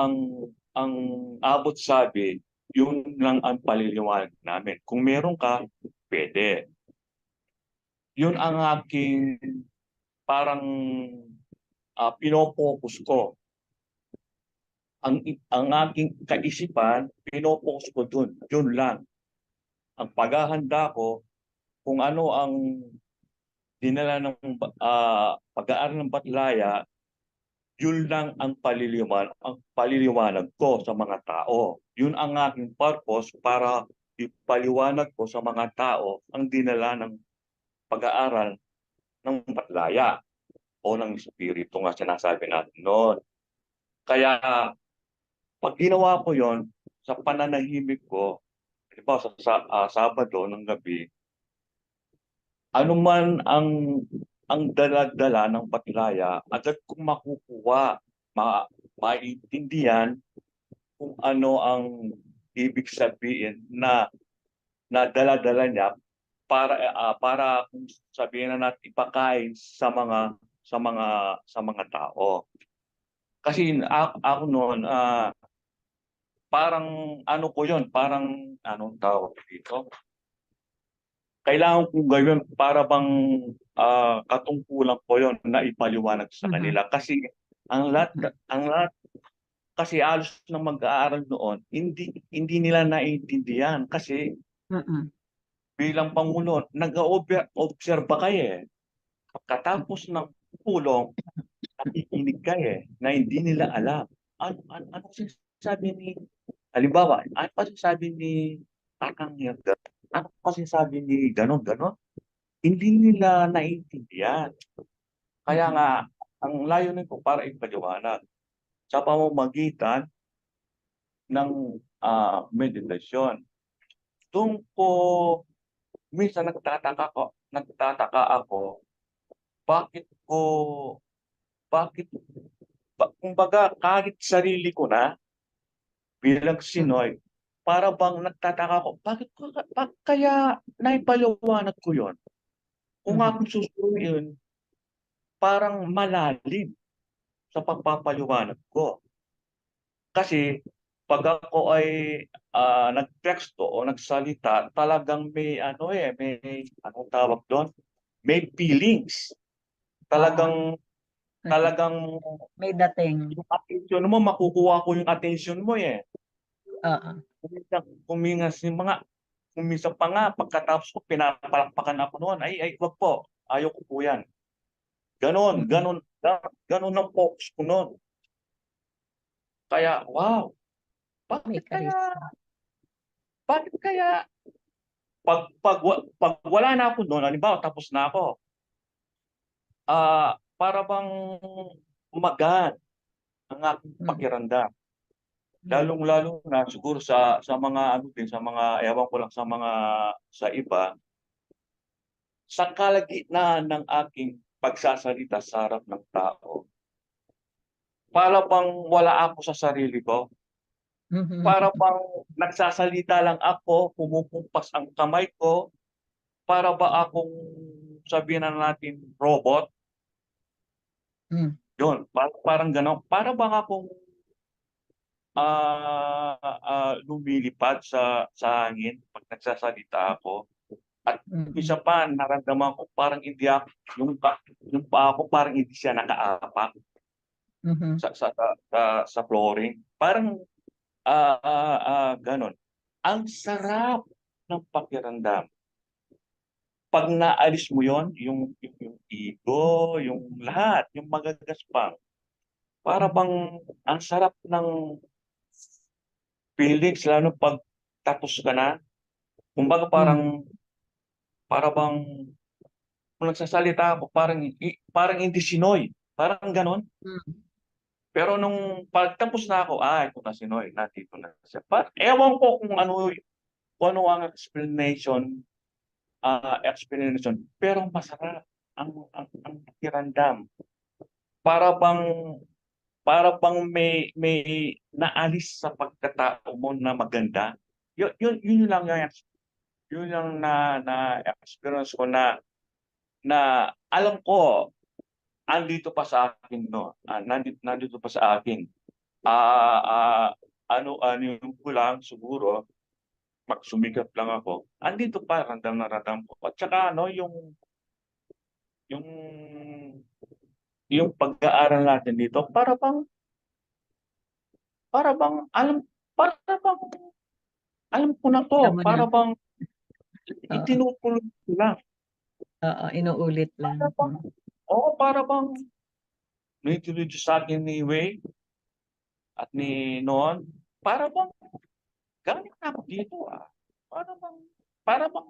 ang abot sabi, yun lang ang paliliwanag namin. Kung meron ka, pwede. Yun ang aking parang pinopokus ko. Ang aking kaisipan, pinopokus ko dun. Yun lang. Ang paghahanda ko, kung ano ang dinala ng pag-aaral ng Batlaya, yun lang ang paliliwanag ko sa mga tao. Yun ang aking purpose para ipaliwanag ko sa mga tao ang dinala ng pag-aaral ng Batlaya o ng Espiritu nga sinasabi natin noon. Kaya pag ginawa ko yon sa pananahimik ko, halimbawa Sabado ng gabi, anuman ang dala-dala ng Batlaya, agad kong makukuha, maintindihan kung ano ang ibig sabihin na dala-dala niya para kung sabihin na natin ipakain sa mga tao. Kasi ako noon parang ano ko yon, parang anong tawag dito? Kailangan kong gawin para bang katungkulan ko yon na ipaliwanag sa kanila kasi ang lahat kasi alos ng mag-aaral noon hindi nila naiintindihan kasi bilang pangulo nag-obserba kayo eh. Pagkatapos ng pulong nakikinig kayo eh na hindi nila alam ano kasi sabi ni halimbawa ano kasi sabi ni Kakang Herda, ano kasi sabi ni ganon ganon, hindi nila naiintindihan. Kaya nga ang layunin ko para ipaliwanag sa pamamagitan ng meditasyon. Doon ko minsan nagtataka ako bakit ko bakit kumbaga kahit sarili ko na bilang Sinoy, para bang nagtataka ko bakit kaya naipaliwanag ko yon? Kung akong susuyin, parang malalim sa pagpapaliwanag ko. Kasi pag ako ay nagteksto o nagsalita, talagang may anong tawag doon? May feelings. Talagang May dating. yung attention mo, makukuha ko yung attention mo eh. Oo. Kuminsan pa nga, pagkatapos ko, pinapalakpakan ako noon. Ay, wag po. Ayaw ko po yan. Ganon ang focus ko noon. Kaya, wow, May bakit kaya, charisma. bakit kaya, pag wala na ako doon, halimbawa, tapos na ako, para bang magaan ang aking pakiramdam. Lalong-lalo na siguro sa mga sa mga ewan ko lang sa iba, sa kalagitnaan ng aking pagsasalita sa harap ng tao, para bang wala ako sa sarili ko, para bang nagsasalita lang ako, pumupumpas ang kamay ko, para ba akong sabihin na natin robot? Yun, parang gano'n. Para bang akong lumilipad sa hangin pag nagsasalita ako. At isa pa, naramdaman ko parang hindi ako, yung paa ko parang hindi siya nakaapak sa flooring. Parang ganon. Ang sarap ng pakiramdam. Pag naalis mo yon, yung ego, yung lahat, yung magagaspang, para bang ang sarap ng feelings, lalo pag tapos ka na. Kumbaga para bang kung nagsasalita ako, parang hindi Sinoy. Parang ganon. Pero nung pagtapos na ako, ito na Sinoy, nandito na siya. Ewan ko kung ano ang explanation, pero masarap ang pakiramdam. Para bang may naalis sa pagkatao mo na maganda. Yun lang yun lang na experience ko na alam ko andito pa sa akin no. Nandito pa sa akin ano ko lang siguro, magsumikap lang ako, andito pa, ramdam na ramdam ko. At saka ano, yung, yung pag-aaral natin dito, para bang, para bang, alam ko na Alam to, mo na, para bang oo, itinutuloy ko lang. oo, inuulit lang. Para bang, oo, para bang, nag-introduce sa akin ni Wei at ni Noon, para bang, galing na ako dito para bang,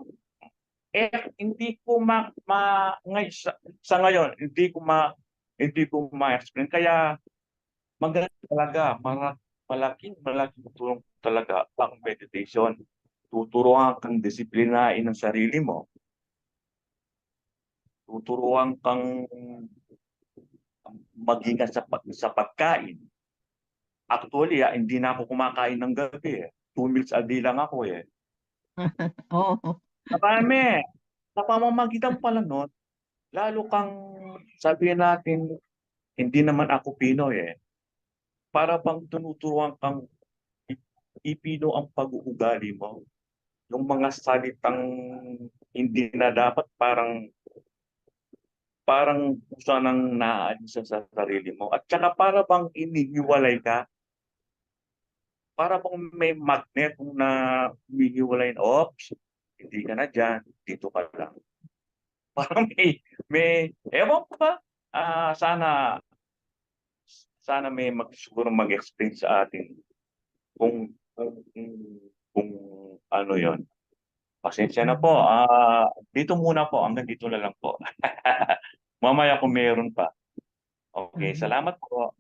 hindi ko sa ngayon, hindi ko ma-explain. Kaya maganda talaga, malaking tulong talaga ang meditation. Tuturuan kang disiplinahin ang sarili mo. Tuturuan kang mag-ingat sa pagkain. Actually, hindi na ako kumakain ng gabi eh. 2 meals a day lang ako eh. Oo, Marami. Sa pamamagitan pala nun, lalo kang, sabihin natin, hindi naman ako Pinoy eh. Para bang tinuturuan kang ipino ang pag-uugali mo. Yung mga salitang hindi na dapat, parang kusa nang naaalis sa sarili mo. At saka para bang inihiwalay ka, para bang may magnet na humihiwalay na, oops, hindi ka na dyan, dito ka lang. Parang ewan ko ba, sana may siguro mag-explain sa atin kung ano yon. Pasensya na po. Dito muna po. Hanggang dito na lang po. Mamaya kung meron pa. Okay, mm. salamat po.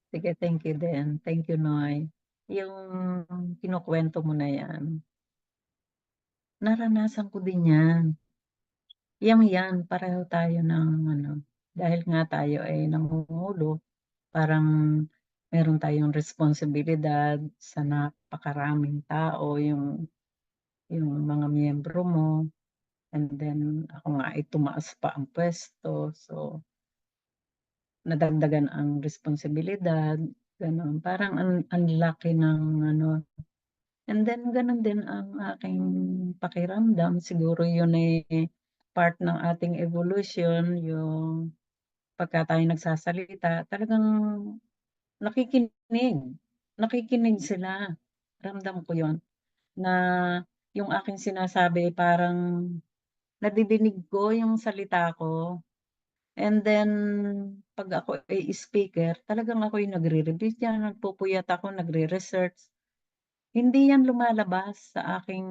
Sige, thank you din. Thank you, Noy. Yung kinukwento mo na yan, naranasan ko din yan. Yan, pareho tayo ng ano, dahil nga tayo ay nangungulo, parang meron tayong responsibilidad sa napakaraming tao, yung mga miyembro mo, and then ako nga ay tumaas pa ang pwesto, so nadagdagan ang responsibilidad, gano'n. Parang ang laki ng ano, and then gano'n din ang aking pakiramdam. Siguro yun ay part ng ating evolution, yung pagka tayo nagsasalita talagang nakikinig, nakikinig sila. Ramdam ko yun, na yung aking sinasabi parang nadidinig ko yung salita ko. And then 'pag ako ay speaker, talagang ako'y nagre-review diyan, nagpupuyat ako, nagre-research. Hindi yan lumalabas sa aking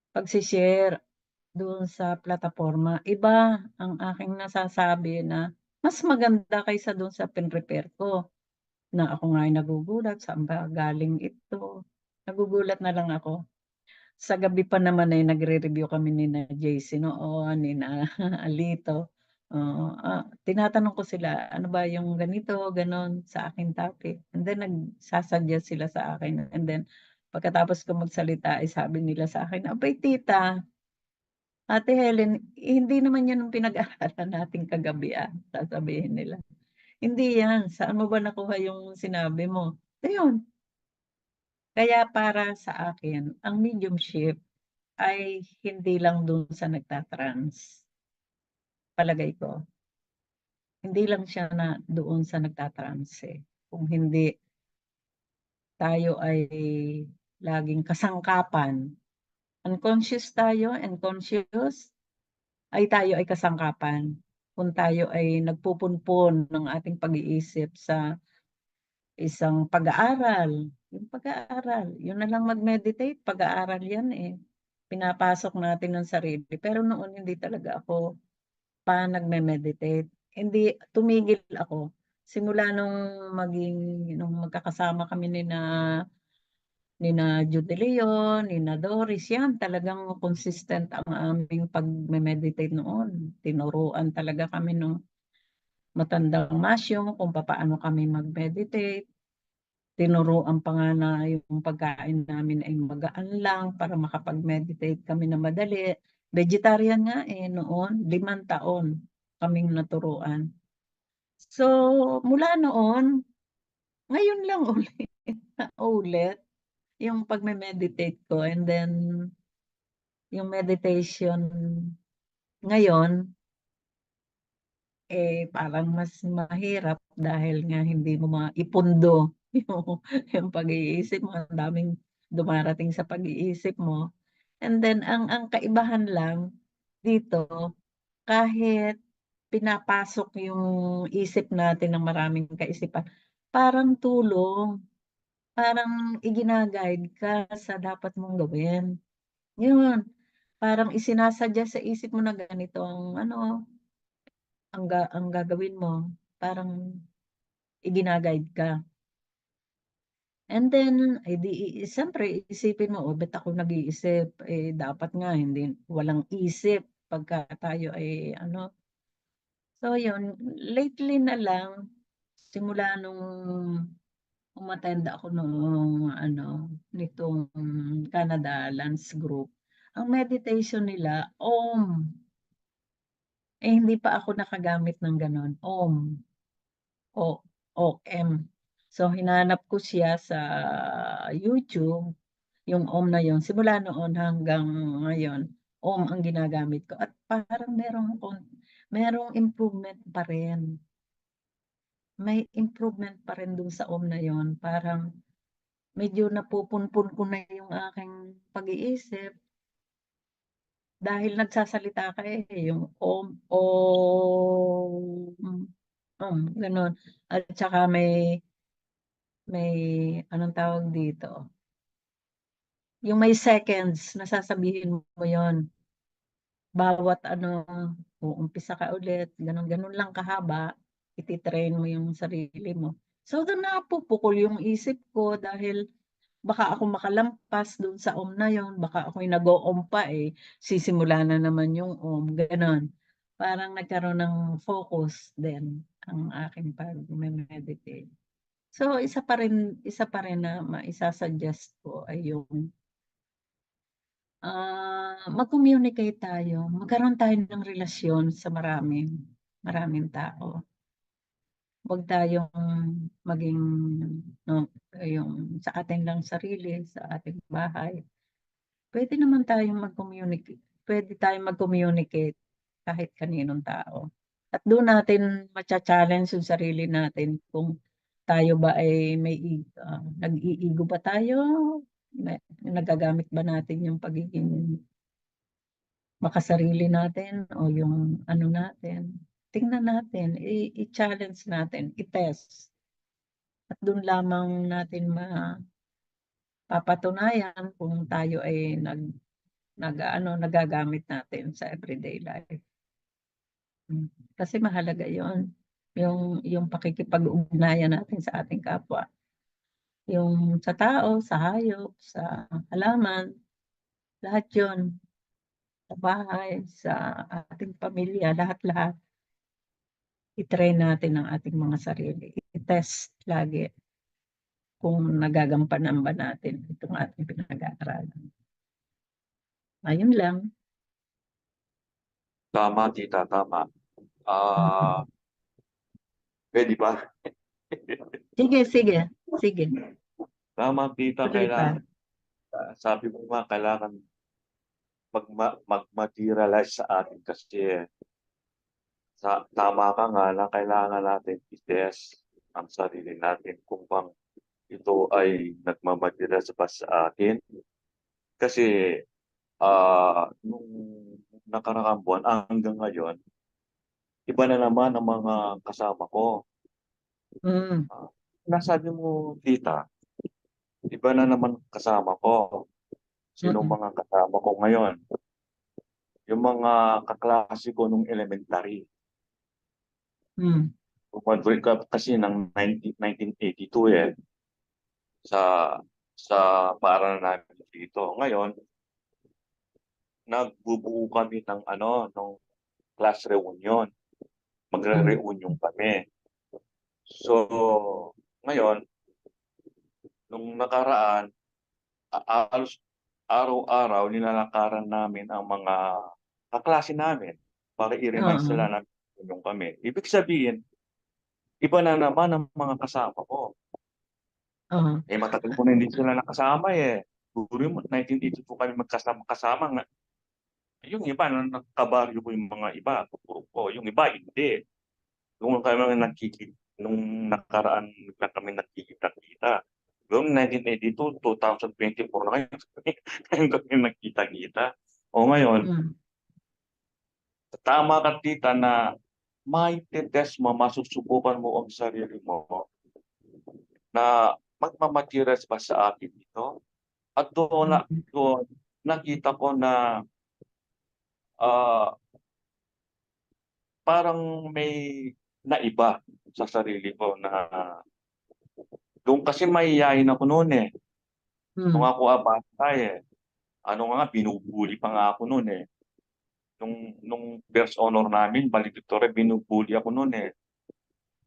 pagse-share doon sa plataporma. Iba ang aking nasasabi na mas maganda kaysa doon sa prinepare ko, na ako nga ay nagugulat, saan ba galing ito? Nagugulat na lang ako. Sa gabi pa naman ay nagre-review kami nina JC noon, nina Alito, oo, tinatanong ko sila, "Ano ba yung ganito, gano'n sa aking topic?" And then nagsa-suggest sila sa akin, and then pagkatapos ko magsalita ay sabi nila sa akin, "Abay tita, Ate Helen, hindi naman 'yan ang pinag-aralan natin kagabi, sasabihin nila. "Hindi 'yan, saan mo ba nakuha yung sinabi mo?" Ayun, kaya para sa akin ang mediumship ay hindi lang dun sa nagta-trance, palagay ko. Hindi lang siya na doon sa nagta-trance, eh. Kung hindi tayo ay laging kasangkapan, unconscious tayo and conscious, ay tayo ay kasangkapan. Kung tayo ay nagpupunpon ng ating pag-iisip sa isang pag-aaral, yung pag-aaral, yun na lang mag-meditate, pag-aaral yan, eh. Pinapasok natin ang sarili, pero noon hindi talaga ako nagme-meditate. Hindi, tumigil ako. Simula nung magkakasama kami nina Jude Leon, nina Doris, yan talagang consistent ang aming pagme-meditate noon. Tinuruan talaga kami nung matandang masyong kung papaano kami mag-meditate. Tinuruan pa nga na yung pagkain namin ay magaan lang para makapag-meditate kami na madali. Vegetarian nga eh noon, 5 taon kaming naturuan. So, mula noon, Ngayon lang ulit yung pagme-meditate ko and then yung meditation ngayon, parang mas mahirap dahil nga hindi mo maipundo yung pag-iisip mo, ang daming dumarating sa pag-iisip mo. And then ang kaibahan lang dito, kahit pinapasok yung isip natin ng maraming kaisipan, parang tulong, parang igina-guide ka sa dapat mong gawin. Yun, parang isinasadya sa isip mo na ganito ang ano, ang gagawin mo, parang igina-guide ka. And then, siyempre iisipin mo, "Oh, ba't ako nag-iisip? Dapat nga hindi walang isip pagka tayo ay ano." So yun, lately na lang, simula nung umattend ako nung ano, nitong Canada Lance Group, ang meditation nila Om. Hindi pa ako nakagamit ng gano'n, Om. OM. So hinanap ko siya sa YouTube, yung Om na yun. Simula noon hanggang ngayon, Om ang ginagamit ko at parang merong improvement pa rin. May improvement pa rin dun sa Om na yun. Parang medyo napupunpun ko na yung aking pag-iisip dahil nagsasalita ka, yung Om, Om, gano'n. At saka may anong tawag dito, yung may seconds na sasabihin mo yon bawat ano, uumpisa ka ulit, gano'n, gano'n lang kahaba, iti-train mo yung sarili mo. So dun napupukol yung isip ko dahil baka ako makalampas dun sa na yon, baka ako'y nag-o-om pa, sisimula na naman yung gano'n. Parang nagkaroon ng focus din ang aking pagme-meditate. So isa pa rin na maisa-suggest ko ay yung, mag-communicate tayo, magkaroon tayo ng relasyon sa maraming tao. Huwag tayong maging 'no, yung sa atin lang sarili, sa ating bahay. Puwede tayong mag-communicate kahit kaninong tao. At doon natin macha-challenge yung sarili natin kung tayo ba ay nag-iigo ba tayo, nagagamit ba natin yung pagiging makasarili natin o yung ano natin. Tingnan natin, i-challenge natin, i-test. At dun lamang natin mapapatunayan kung tayo ay nagagamit natin sa everyday life. Kasi mahalaga yon yung pakikipag-ugnayan natin sa ating kapwa. Yung sa tao, sa hayop, sa halaman, lahat yon, sa bahay, sa ating pamilya, lahat-lahat. I-train natin ang ating mga sarili, i-test lagi kung nagagampanan ba natin itong ating pinag-aaralan. Ayun lang. Tama, tita, tama. Pwede ba? Sige. Tama, tita, Tuloy pa. sabi mo nga, kailangan mag-materialize sa atin kasi tama ka nga na kailangan natin i-test ang sarili natin kung bang ito ay nagmamaterialize ba sa atin. Kasi nung nakaraang buwan hanggang ngayon, iba na naman ang mga kasama ko. Mm. Nasabi mo, tita, iba na naman kasama ko. Sino Mm. mga kasama ko ngayon? Yung mga kaklase ko nung elementary. Mm. Graduate ka kasi ng 1982 sa sa paaralan namin dito. Ngayon, nagbubuo kami ng class reunion. Mm. Magre-reunion kami. So, ngayon, nung nakaraan, halos araw-araw nilalakaran namin ang mga kaklase namin para i-remind Oo. sila na yung kami. Ibig sabihin, iba na naman ang mga kasama ko. Oo. Eh, matagal ko na hindi sila nakasama, eh. Siguro 1982 kami magkasama-kasama nga. Yung iba na nagkabaryo ko yung mga iba, grupo, yung iba hindi. Nung kami nung nakaraan lang kami nagkikita-kita. Yung 1982, 2024 na ngayon, ngayon kami nagkita-kita. O ngayon, Mm. tama ka tita na mai-te-test mo, masusubukan mo ang sarili mo na magmamaterials ba sa akin ito? At Mm. doon nakita ko na ah, parang may naiba sa sarili ko na doon kasi mahiyain ako noon eh. Nung Mm. ako bata eh. Ano nga, binubuli pa nga ako noon eh. Nung first honor namin, valedictorian, binubuli ako noon eh.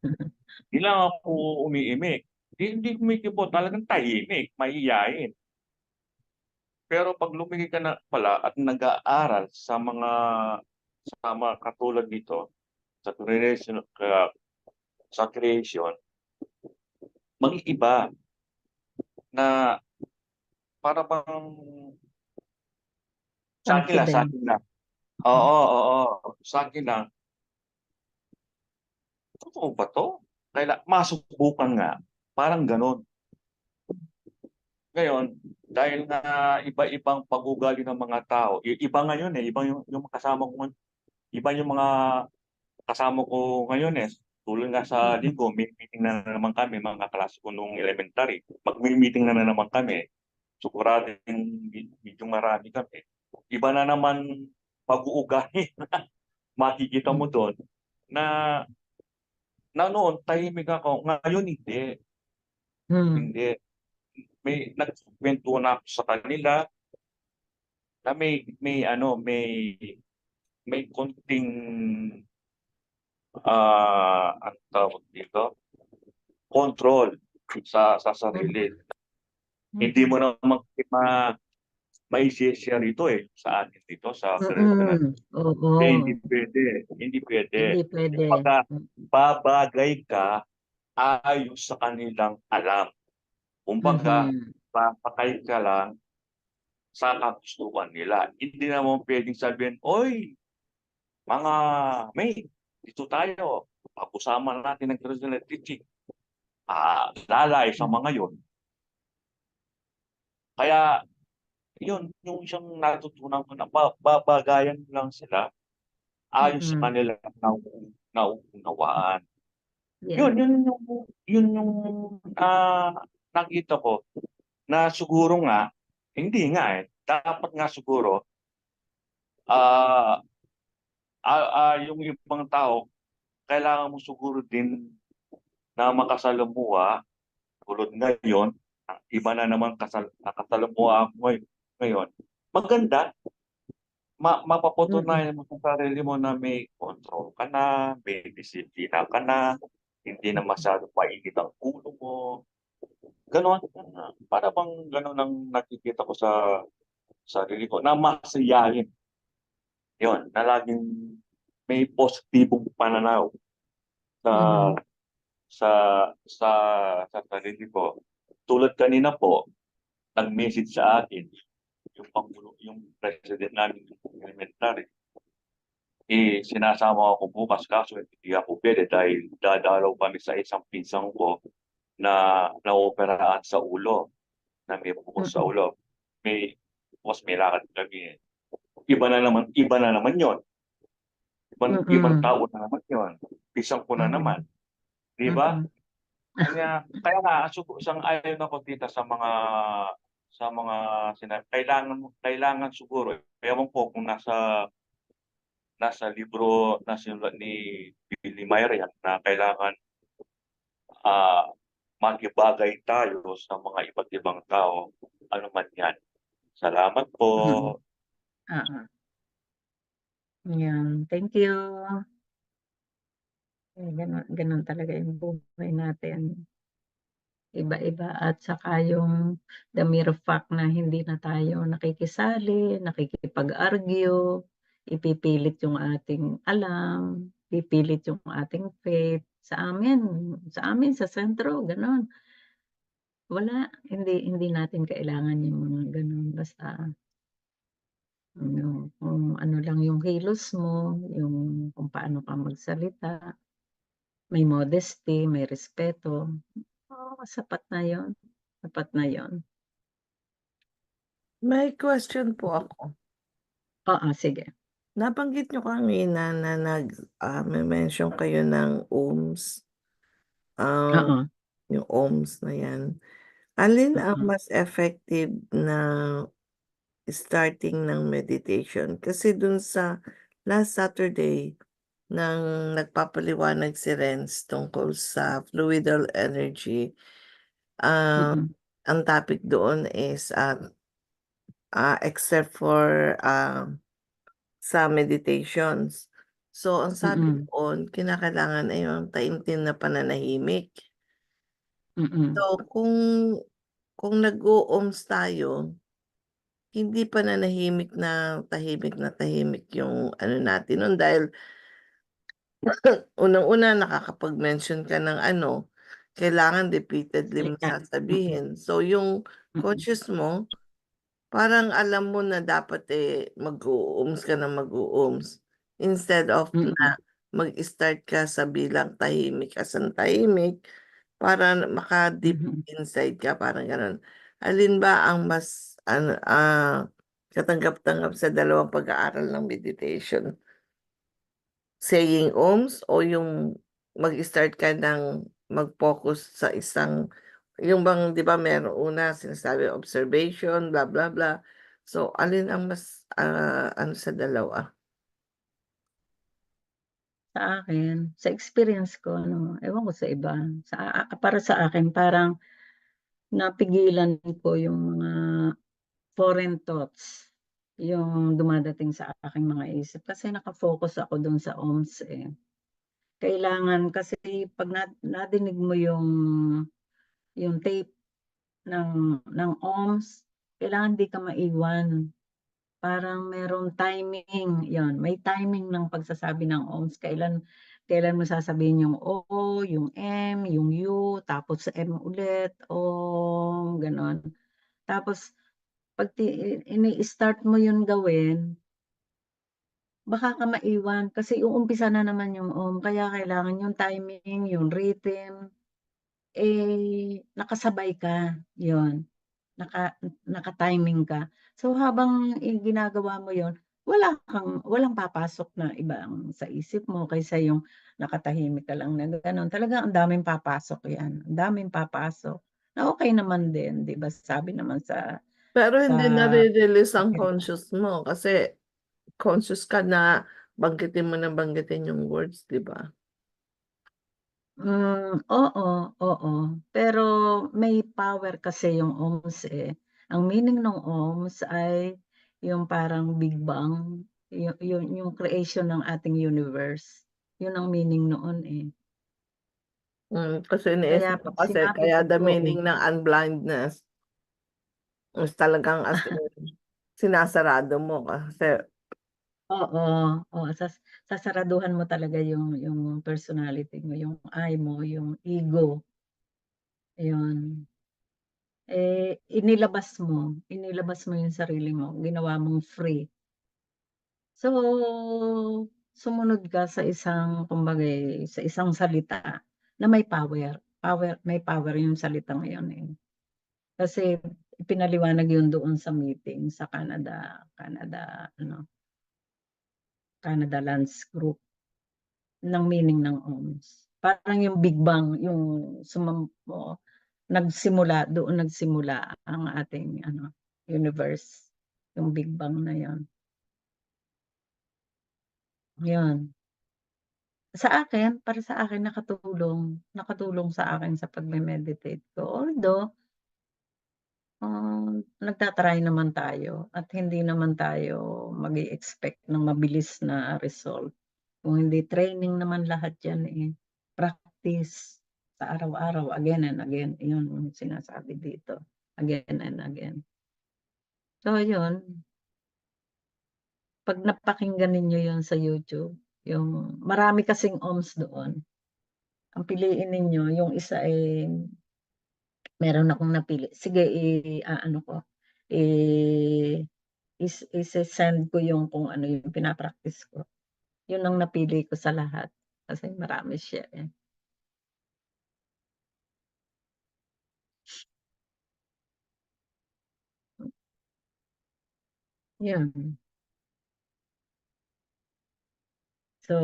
Hindi lang ako umiimik. Hindi kumikipot, talagang tahimik, mahiyain. Pero pag lumiki ka na pala at nag-aaral sa mga katulad nito, sa creation, sa creation, mag-iiba na para bang sa Confident. akin lang. Oo, oo. Sa akin lang, totoo ba 'to? Masubukan nga. Parang gano'n. Ngayon, dahil nga iba-ibang pag-uugali ng mga tao, iba ngayon eh, iba yung kasama ko iba yung mga kasama ko ngayon eh. Tulad nga sa Mm. linggo, may meeting na naman kami, mga kaklase ko nung elementary. Magmi-meeting na naman kami. Siguradong medyo marami kami. Iba na naman pag-uugali na makikita mo doon na noon tahimik ako, ngayon hindi. Mm. Hindi. May nagkukuwentuhan ako sa kanila na may konting, anong tawag dito, control sa Mm. sarili. Hindi mo Mm. naman mai-she-share ito, eh, sa atin dito sa generation Mm. natin. Hindi Oo. puwede, hindi puwede. Hindi puwede. Kumbaga Hmm. babagay ka ayon sa kanilang alam. Kumbaga Mhm. papakay ka lang sa kagustuhan nila. Hindi naman puwedeng sabihin, "Uy, mga mate, dito tayo, pag-usapan natin ang traditional teaching." Lalay sa Hmm. mga yun. Kaya yun, yung isang natutunan ko na babagayan lang sila ayon sa Mm. kanilang nauunawaan. Yeah. Yun yung, nakita ko na siguro nga, hindi nga, eh, dapat nga siguro, ah, yung ibang tao kailangan mo siguro din na makasalamuha tulad ngayon, iba na naman nakasalamuha ako ngayon. Maganda, Mm. mapapatunayan mo sa sarili mo na may control ka na, may disiplina ka na, hindi na masyadong mainit ang ulo mo, gano'n. Para bang gano'n ang nakikita ko sa sarili ko na masiyahin. 'Yun, na laging may positibong pananaw sa Mhm. sa sa sa sarili ko. Tulad kanina po, nag-message sa akin yung president namin ng elementary, eh, sinasama ako bukas kaso hindi ako puwede dahil dadalaw kami sa isang pinsan ko na naoperahan sa ulo, na may bukol sa Mm. ulo. May lakad kami, eh. Iba na naman 'yun, ibang Mm. tao na naman 'yun, pinsan ko na naman, Mm. 'di ba? Mm. Kaya nga sang-ayon ako tita sa mga kailangan siguro, ewan ko kung nasa libro na sinulat ni Billy Meyer yan na kailangan, ah, makibagay tayo sa mga iba't ibang tao, ano man yan. Salamat po. Mm. Oo. 'Yan, thank you. Gano'n talaga yung buhay natin. Iba-iba at saka yung the mere fact na hindi na tayo nakikisali, nakikipag-argue, ipipilit yung ating alam, pipilit yung ating faith. Sa amin sa sentro gano'n. wala, hindi natin kailangan yung mga gano'n basta kung ano lang yung kilos mo, yung kung paano ka magsalita, may modesty, may respeto, oo, sapat na yun. May question po ako. Oo, sige. Nabanggit niyo kanina na may mention kayo ng ohms, Oo, yung ohms na 'yan. Alin ang oo, mas effective na starting ng meditation? Kasi dun sa last Saturday nang nagpapaliwanag si Renz tungkol sa fluidal energy, mm, ang topic doon is, except for, sa meditations. So, ang sabi mm, doon kinakailangan ay yung taimtim na pananahimik. mm, So, kung nag-o-ohms tayo, hindi pananahimik na tahimik yung ano natin nun dahil unang-una nakakapag-mention ka ng ano, kailangan repeatedly mo salita, sasabihin. So, yung mm, conscious mo parang alam mo na dapat, mag-o-ohms ka ng mag-o-ohms instead of na mm, mag-start ka sa bilang tahimik ka ng tahimik para maka-deep mhm. inside ka, parang gano'n. Alin ba ang mas ano, katanggap-tanggap sa dalawang pag-aaral ng meditation? Saying ohms o yung mag-start ka ng mag-focus sa isang yung bang 'di ba merong una sinasabi observation, blah, blah, blah. So, alin ang mas, ano sa dalawa? Sa akin, sa experience ko ewan ko sa iba, para sa akin parang napigilan ko yung mga foreign thoughts, yung dumadating sa aking mga isip kasi naka-focus ako dun sa OMS, eh. Kailangan kasi 'pag nadinig mo yung tape ng OMS, kailangan di ka maiwan. Parang merong timing, 'yon, may timing ng pagsasabi ng OMS, kailan mo sasabihin yung O, yung M, yung U, tapos M ulit, OM, gano'n. Tapos 'pag ini-start mo yun gawin, baka ka maiwan kasi uumpisa na naman yung OM, kaya kailangan yung timing, yung rhythm, nakasabay ka, 'yon. Naka-timing ka. So, habang ginagawa mo yon, walang papasok na ibang sa isip mo kaysa yung nakatahimik ka lang na gano'n. Talagang ang daming papasok 'yan, ang daming papasok na okey naman din, 'di ba, sabi naman Pero sa hindi nare-release ang conscious mo kasi conscious ka na banggitin mo ng banggitin yung words, 'di ba? Oo, oo. Pero may power kasi yung OMS, eh. Ang meaning ng OMS ay yung parang Big Bang, yung creation ng ating universe. Yun ang meaning noon, eh. Kasi Kaya iniisip ko 'pag kasi sinabi kaya kong the oo, meaning ng unblindness is talagang as in sinasarado mo kasi oo, oo, sasaraduhan mo talaga yung personality mo, yung I mo, yung ego, yun. Inilabas mo yung sarili mo, ginawa mong free. So, sumunod ka sa isang kumbaga, sa isang salita na may may power yung salitang yun, eh. Kasi ipinaliwanag yun doon sa meeting sa Canada Lands Group ng meaning ng OMS. Parang yung Big Bang yung doon nagsimula ang ating universe, yung Big Bang na yun, yun. Para sa akin nakatulong sa akin sa pagme-meditate ko. Although, nagta-try naman tayo at hindi naman tayo mag-e-expect ng mabilis na result. Kung hindi training naman lahat yan, eh, practice sa araw-araw, again and again, yun yung sinasabi dito, again and again. So yun, 'pag napakinggan ninyo yun sa YouTube, yung marami kasing OMS doon. Ang piliin ninyo yung isa, Meron akong napili. Sige, ano ko, i ise-send ko yung kung ano yung pina-practice ko. Yun ang napili ko sa lahat kasi marami siya, eh. Yun. So,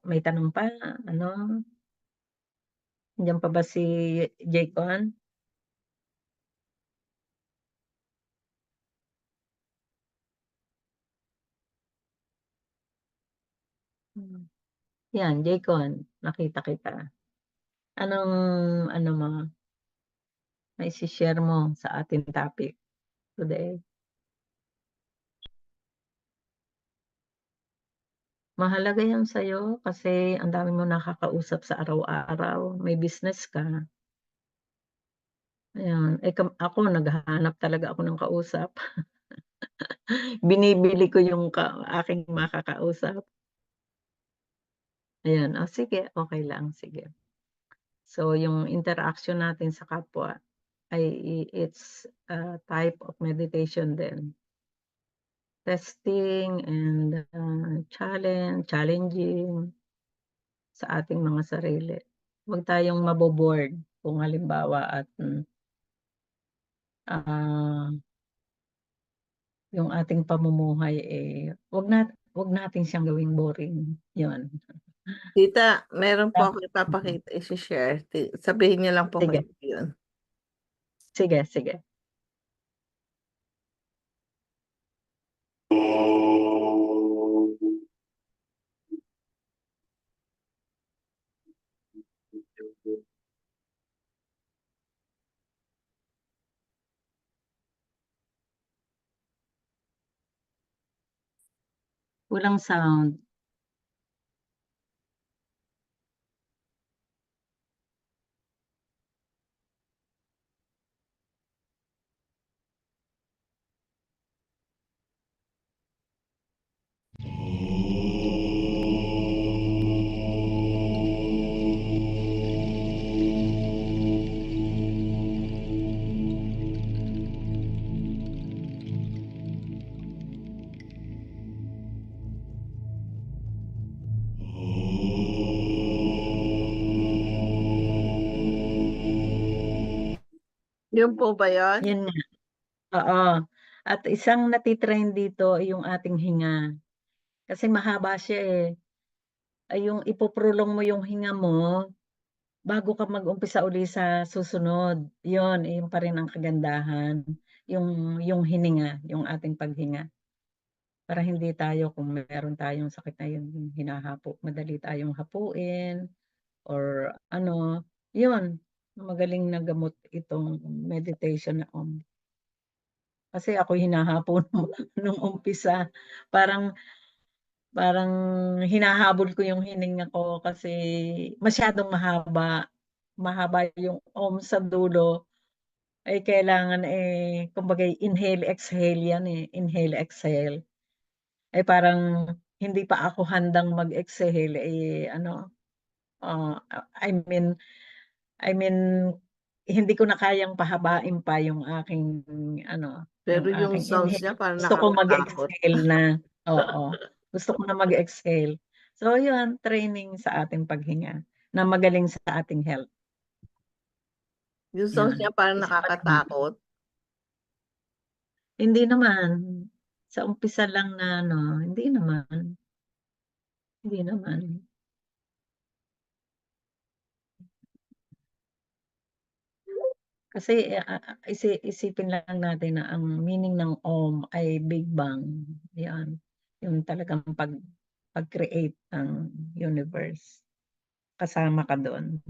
may tanong pa? Ano? Nandiyan pa ba si Jaycon? Yan, Jaycon, nakita kita. Anong ano mo, maisi-share mo sa ating topic today? Mahalaga yan sa'yo kasi ang dami mo nakakausap sa araw-araw, may business ka. Ayan, eh, ako naghahanap talaga ako ng kausap. Binibili ko yung aking makakausap. Ayan, sige, okey lang, sige. So, yung interaction natin sa kapwa ay it's a type of meditation din. Testing and, challenging sa ating mga sarili. Huwag tayong mabo-bored kung halimbawa at, ah, yung ating pamumuhay, eh, wag natin siyang gawing boring, yun. Tita, meron po ako ipapakita, isi-share. Sabihin niyo lang po Sige, kung yun. sige, sige. Walang sound. Yun po ba yun? Yun nga, oo. At isang nati-trend dito ay yung ating hinga. Kasi mahaba siya, eh. Ay yung ipo-prolong mo yung hinga mo bago ka mag-umpisa uli sa susunod. Yun, yun pa rin ang kagandahan, yung hininga, yung ating paghinga. Para hindi tayo kung meron tayong sakit na yun, madali tayong hapuin or ano, yun, magaling na gamot itong meditation na Kasi ako hinahabol nung umpisa, parang parang hinahabol ko yung hininga ko kasi masyadong mahaba. Mahaba yung sa dulo, eh, kailangan, eh, kumbaga inhale, exhale yan, eh, inhale, exhale. Eh, parang hindi pa ako handang mag-exhale, eh, ano, I mean hindi ko na kayang pahabain pa yung aking ano, Pero yung yung aking sounds niya inhale. parang Gusto ko nakakatakot. mag-exhale na, oo. Gusto ko na mag-exhale. So yun, training sa ating paghinga na magaling sa ating health, Yung sounds niya yan. parang Isa pa din nakakatakot. hindi naman, sa umpisa lang na ano, hindi naman. Kasi, isipin lang natin na ang meaning ng Om ay Big Bang, 'yan. Yung talagang pag-create ng universe, kasama ka do'n.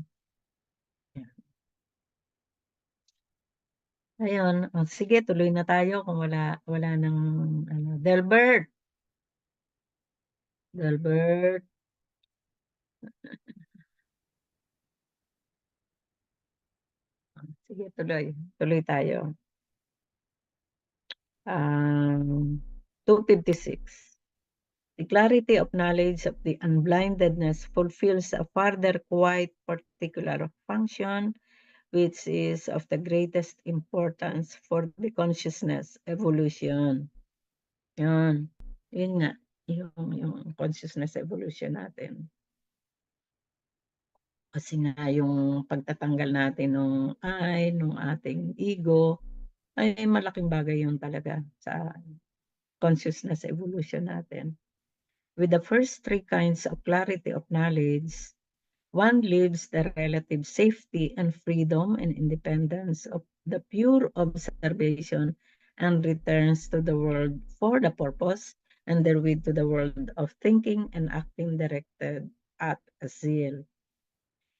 Ayun, sige tuloy na tayo kung wala ng ano, Delbert, Delbert, sige tuloy tayo. 256. The clarity of knowledge of the unblindedness fulfills a further quite particular function which is of the greatest importance for the consciousness evolution. Yun. Yun nga, yung consciousness evolution natin. Kasi nga yung pagtatanggal natin nung ating ego, ay malaking bagay yun talaga sa consciousness evolution natin. With the first three kinds of clarity of knowledge, one leaves the relative safety and freedom and independence of the pure observation and returns to the world for the purpose and therewith to the world of thinking and acting directed at a zeal.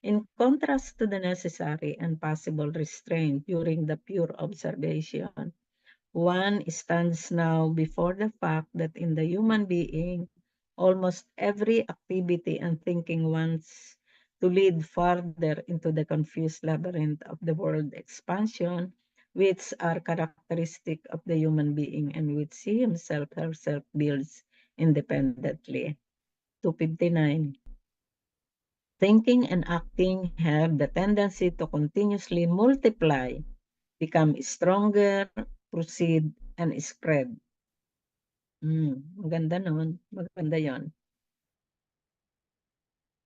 In contrast to the necessary and possible restraint during the pure observation, one stands now before the fact that in the human being, almost every activity and thinking wants to lead further into the confused labyrinth of the world expansion, which are characteristic of the human being and which he himself herself builds independently. 259. Thinking and acting have the tendency to continuously multiply, become stronger, proceed, and spread. Maganda nun. Maganda yon.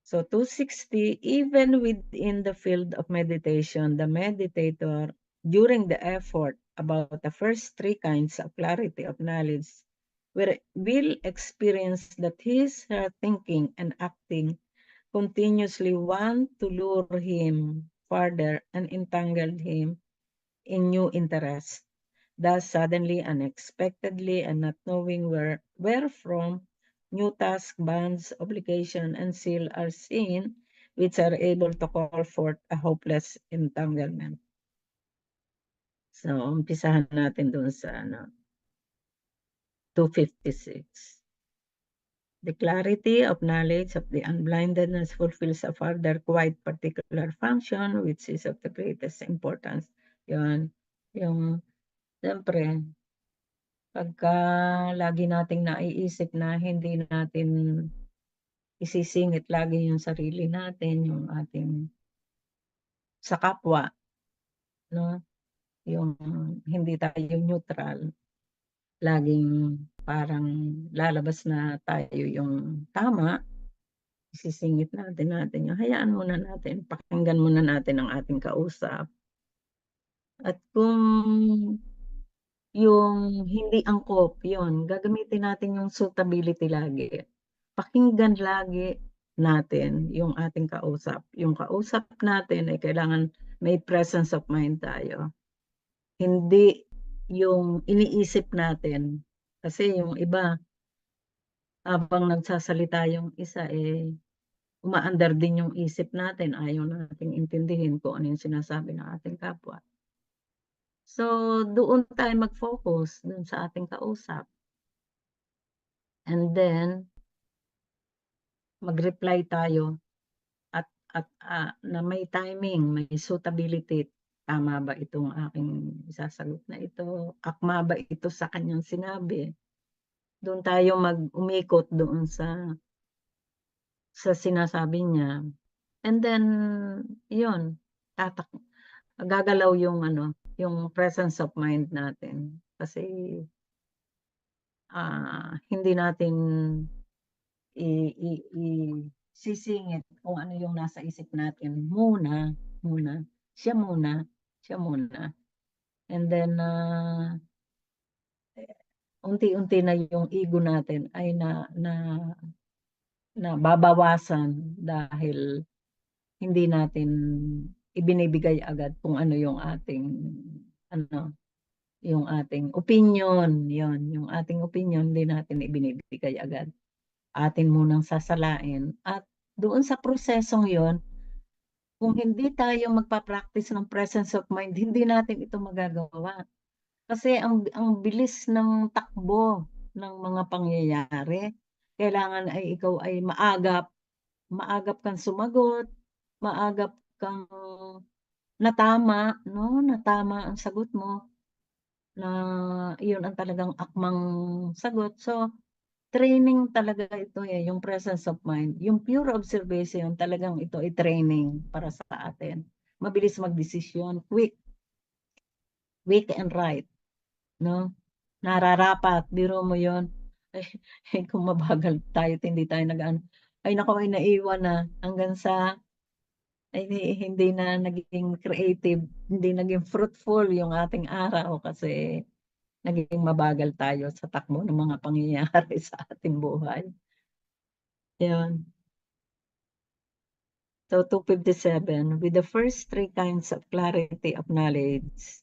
So 260, even within the field of meditation, the meditator, during the effort about the first three kinds of clarity of knowledge, will experience that her thinking and acting continuously want to lure him further and entangle him in new interests. Thus, suddenly, unexpectedly, and not knowing wherefrom, new task, bonds, obligation, and seal are seen, which are able to call forth a hopeless entanglement. So, umpisahan natin dun sa 256. The clarity of knowledge of the unblindedness fulfills a further quite particular function, which is of the greatest importance. Yun, yung, siyempre, pagka lagi nating naiisip na hindi natin isisingit lagi yung sarili natin, yung ating sa kapwa, no? Yung hindi tayo neutral, laging parang lalabas na tayo yung tama, isisingit natin yung hayaan muna natin, pakinggan muna natin ang ating kausap. At kung yung hindi angkop, yun, gagamitin natin yung suitability lagi. Pakinggan lagi natin yung ating kausap. Yung kausap natin ay kailangan may presence of mind tayo. Hindi yung iniisip natin. Kasi yung iba, habang nagsasalita yung isa, umaandar din yung isip natin. Ayaw nating intindihin kung ano yung sinasabi ng ating kapwa. So, doon tayo mag-focus doon sa ating kausap. And then, mag-reply tayo at na may timing, may suitability. Tama ba itong aking isasagot na ito? Akma ba ito sa kanyang sinabi? Doon tayo umikot doon sa sinasabi niya. And then, yun, gagalaw yung yung presence of mind natin. Kasi hindi natin sisingit kung ano yung nasa isip natin muna. Siya muna. And then, unti-unti na yung ego natin ay na babawasan dahil hindi natin ibinibigay agad kung ano yung ating opinion. Yung ating opinion, hindi natin ibinibigay agad. Atin munang sasalain. At doon sa prosesong yon, kung hindi tayo magpa-practice ng presence of mind, hindi natin ito magagawa. Kasi ang bilis ng takbo ng mga pangyayari. Kailangan ay ikaw ay maagap kang sumagot, maagap kang natama ang sagot mo, na iyon ang talagang akmang sagot. So, training talaga ito yung presence of mind. Yung pure observation, talagang ito ay training para sa atin. mabilis magdesisyon, quick and right, 'no? Nararapat, biro mo 'yun. Kung mabagal tayo't hindi tayo nag-aano, ay naku, ay naiwan na hanggang sa ay hindi na naging creative, hindi naging fruitful yung ating araw kasi naging mabagal tayo sa takbo ng mga pangyayari sa ating buhay. 'Yun. So 257, with the first three kinds of clarity of knowledge,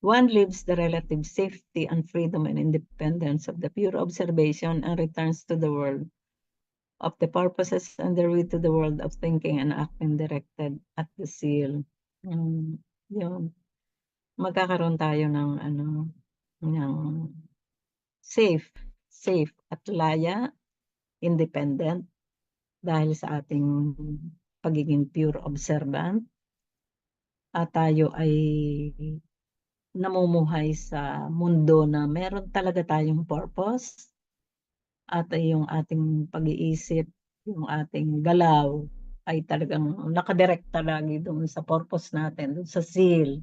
one leaves the relative safety and freedom and independence of the pure observation and returns to the world of the purposes and therewith to the world of thinking and acting directed at the seal. Yun. Magkakaroon tayo ng ano, ng safe at laya, independent dahil sa ating pagiging pure observant at tayo ay namumuhay sa mundo na meron talaga tayong purpose at yung ating pag-iisip, yung ating galaw ay talagang nakadirekta lagi doon sa purpose natin, doon sa seal.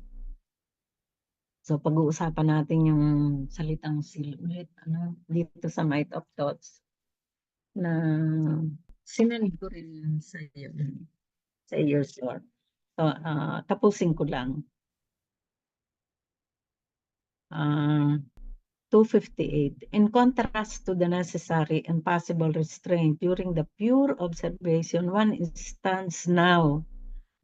So pag-uusapan natin yung salitang seal ulit ano, dito sa Might of Thoughts na sinend ko rin sa iyo, sir. So, tapusin ko lang. 258. In contrast to the necessary and possible restraint during the pure observation, one stands now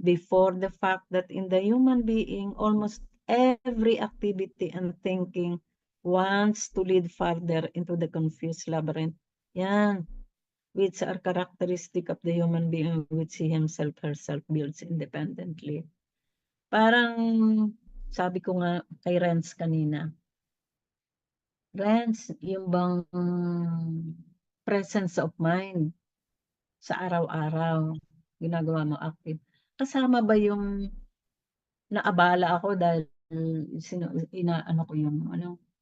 before the fact that in the human being, almost every activity and thinking wants to lead further into the confused labyrinth. Yan, which are characteristic of the human being which he himself herself builds independently. Parang sabi ko nga kay Renz kanina, Renz, yung bang presence of mind sa araw-araw, ginagawa mo active, kasama ba yung naabala ako dahil inaano ko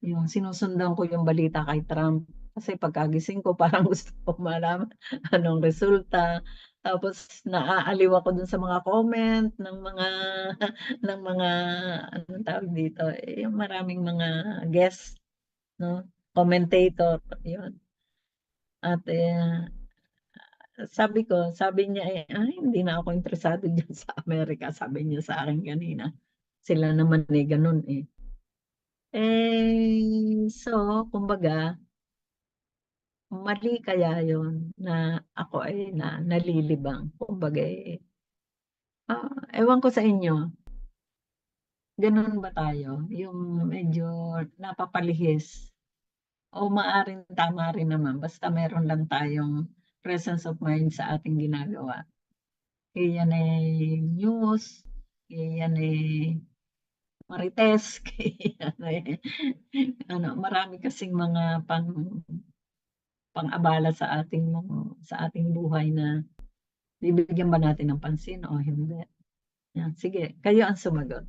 yung sinusundan ko yung balita kay Trump. Kasi pagkagising ko parang gusto ko malaman anong resulta. Tapos naaaliw ako dun sa mga comment ng mga ng mga anong tawag dito, yung maraming mga guests, no? Commentator, yun. At sabi niya hindi na ako interesado diyan sa Amerika, sabi niya sa akin kanina. Sila naman ganun eh. So kumbaga, mali kaya yun na ako ay nalilibang. Kumbaga ewan ko sa inyo, ganun ba tayo? Yung medyo napapalihis o maaaring tama rin naman basta meron lang tayong presence of mind sa ating ginagawa. Yan news, yan marites, yan marami kasing mga pang-abala sa ating buhay na bibigyan ba natin ng pansin o hindi. Yan, sige, kayo ang sumagot.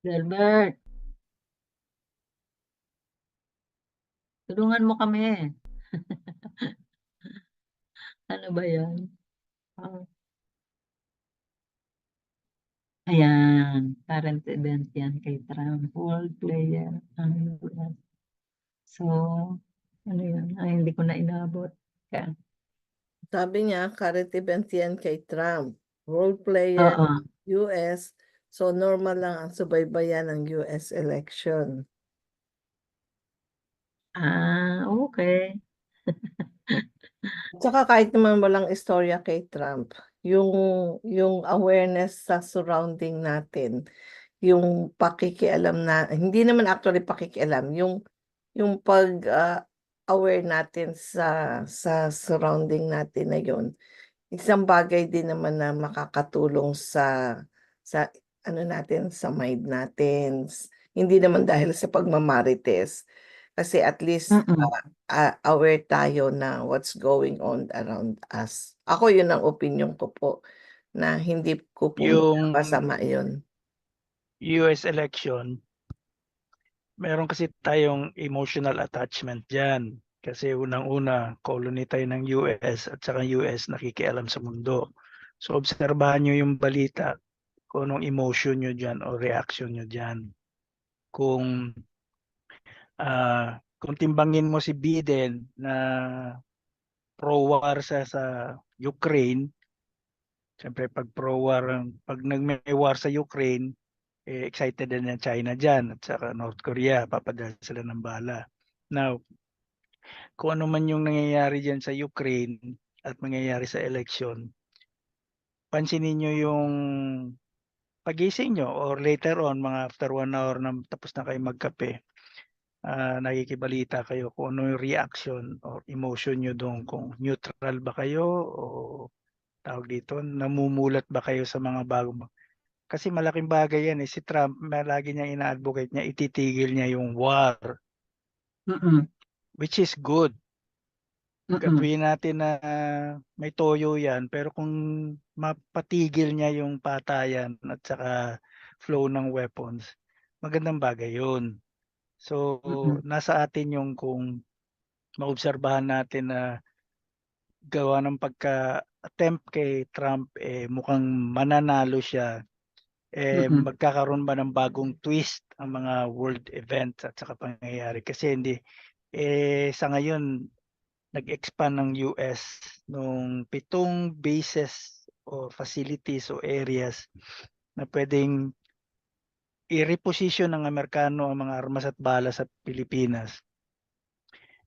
Delbert, tulungan mo kami. Ano ba yan? Ayan, current event yan kay Trump, world player. So, ano yun? Hindi ko na inabot. Kaya, Sabi niya, current event yan kay Trump. Role player, oo. US. So, normal lang ang subaybayan ng US election. Okay. Tsaka kahit naman walang istorya kay Trump, yung awareness sa surrounding natin, yung pakikialam na, hindi naman actually pakikialam, yung aware natin sa surrounding natin na yun, isang bagay din naman na makakatulong sa ano natin, sa mind natin. Hindi naman dahil sa pagmamarites. Kasi at least aware tayo na what's going on around us. Ako yun ang opinion ko po na hindi ko po Yung masama yun. US election, meron kasi tayong emotional attachment dyan. Kasi unang-una, colony tayo ng US at saka US nakikialam sa mundo. So obserbahan nyo yung balita kung anong emotion nyo dyan o reaction nyo dyan. Kung timbangin mo si Biden na pro-war sa Ukraine, siyempre pag pro-war, pag may war sa Ukraine, excited din ang China dyan at saka North Korea, papadala sila ng bala. Now, kung ano man yung nangyayari dyan sa Ukraine at mangyayari sa election, pansinin nyo yung pagising nyo or later on, mga after 1 hour na tapos na kayo magkape, nakikibalita kayo kung ano yung reaction or emotion nyo doon, kung neutral ba kayo o tawag dito, namumulat ba kayo sa mga bagong. Kasi malaking bagay yan si Trump, lagi niya ina-advocate niya, ititigil niya yung war, which is good. Gawin natin na may toyo yan, pero kung mapatigil niya yung patayan at saka flow ng weapons, magandang bagay yun. So, nasa atin yung kung maobserbahan natin na gawa ng pagka-attempt kay Trump, mukhang mananalo siya, magkakaroon ba ng bagong twist ang mga world events at saka pangyayari. Kasi hindi, sa ngayon, nag-expand ng US nung 7 bases o facilities o areas na pwedeng i-reposition ng Amerikano ang mga armas at bala sa Pilipinas.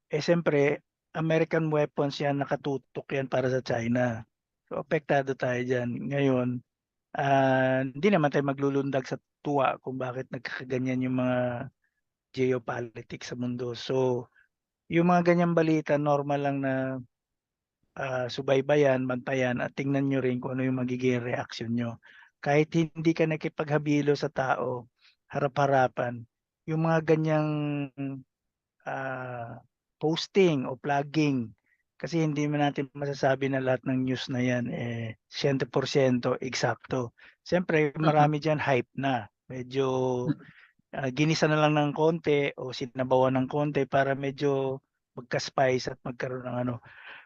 Siyempre, American weapons yan, nakatutok yan para sa China. So, apektado tayo dyan. Ngayon, hindi naman tayo maglulundag sa tuwa kung bakit nagkakaganyan yung mga geopolitics sa mundo. So, yung mga ganyang balita, normal lang na subaybayan, bantayan at tingnan nyo rin kung ano yung magiging reaction nyo. Kahit hindi ka nakipaghabilo sa tao, harap-harapan, yung mga ganyang posting o plugging, kasi hindi man natin masasabi na lahat ng news na yan 100% eksakto. Siyempre, marami dyan hype na. Medyo ginisa na lang ng konti o sinabawan ng konti para medyo magka-spice at magkaroon ng ano.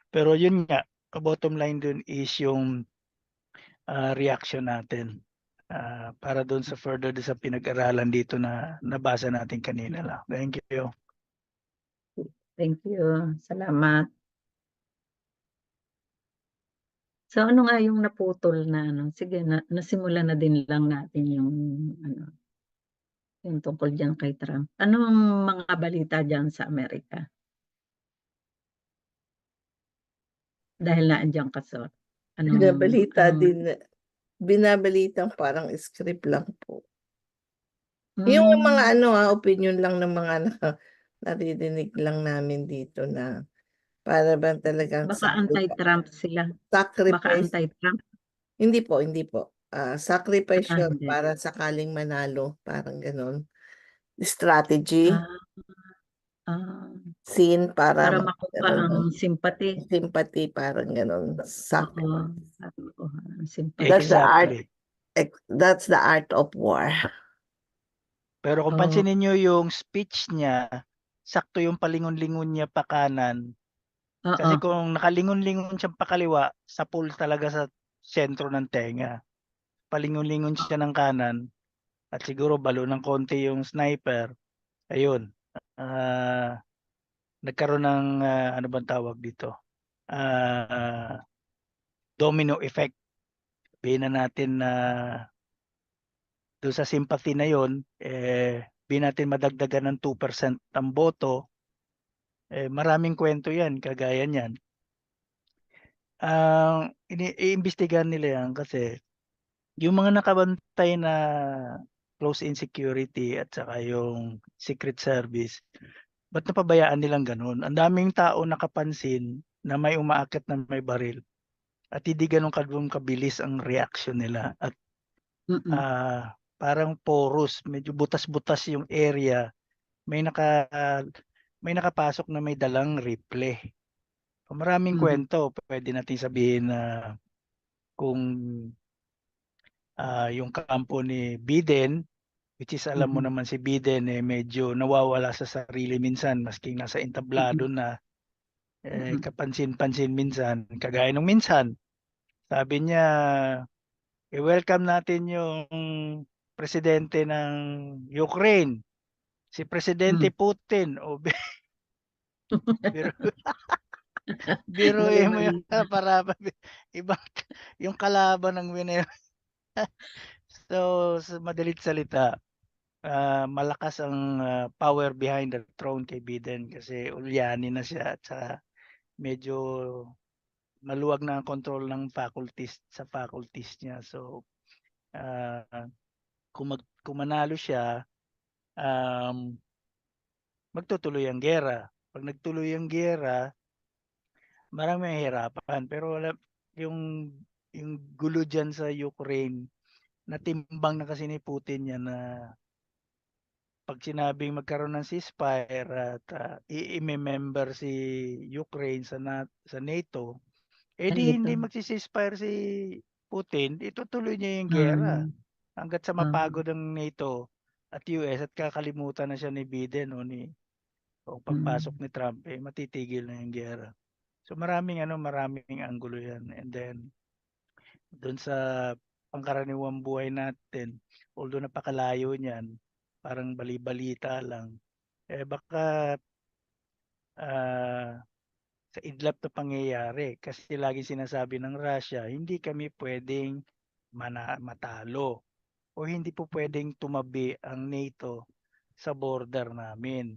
Pero yun nga, bottom line dun is yung reaction natin para dun sa further sa pinag-aralan dito na nabasa natin kanina lang. Thank you. Thank you. Salamat. So ano nga yung naputol na ano? Sige, nasimulan na din lang natin yung ano, yung tungkol diyan kay Trump. Anong mga balita diyan sa Amerika? Dahil naandiyan ka sa Binabalitang parang script lang po. Yung mga opinion lang ng mga naririnig lang namin dito na para bang talagang baka anti-Trump sila. Baka sacrifice. anti-Trump. Hindi po. Sacrifice yun Hindi. para sakaling manalo, parang ganon. Strategy, scene para Para makuha ang sympathy. sympathy, parang ganon. Sympathy. That's the art of war. Pero kung pansinin nyo yung speech niya, sakto yung palingon-lingon niya pa kanan. Kasi kung nakalingon-lingon siyang pakaliwa, sa pool talaga sa sentro ng tenga. Palingon-lingon siya ng kanan at siguro balo ng konti yung sniper. Ayun. Nagkaroon ng ano bang tawag dito? Domino effect. Sabihin na natin na doon sa sympathy na yon, sabihin natin madagdagan ng 2% ang boto. Maraming kwento yan, kagaya niyan. Iimbestigahan nila yan kasi yung mga nakabantay na close in security at saka yung secret service, ba't napabayaan nilang ganun? Ang daming tao nakapansin na may umaakit na may baril at hindi ganun kabilis ang reaction nila at parang porous, medyo butas-butas yung area. May may nakapasok na may dalang rifle. So, maraming Mhm. kwento. Pwede natin sabihin na kung yung kampo ni Biden, which is alam mo Mhm. naman si Biden medyo nawawala sa sarili minsan masking nasa entablado Mhm. na Mhm. kapansin-pansin minsan kagaya nung minsan sabi niya i-welcome natin yung presidente ng Ukraine, si Presidente Hmm. Putin o biro biruin mo yun Nagbabalik. para ibang yung kalaban ng so sa madalit salita malakas ang power behind the throne kay Biden kasi ulyanin na siya at saka medyo maluwag na ang control ng faculties sa faculties niya. So ah, kung manalo siya, um, magtutuloy ang giyera. Pag nagtuloy ang giyera, maraming mahihirapan. Pero yung yung gulo diyan sa Ukraine, natimbang na kasi ni Putin yan na pag sinabing magkaroon ng ceasefire at i-member si Ukraine sa NATO, di Ito. hindi magsi-ceasefire si Putin, itutuloy niya yung giyera Ah, hangga't sa ah, mapagod ang NATO at US at kakalimutan na siya ni Biden o pagpasok mm, ni Trump matitigil na yung giyera. So maraming anggulo yan. And then doon sa pangkaraniwang buhay natin, although napakalayo niyan, parang bali-balita lang, baka ah, sa idlap na pangyayari kasi lagi sinasabi ng Russia, hindi kami pwedeng matalo o hindi po pwedeng tumabi ang NATO sa border namin.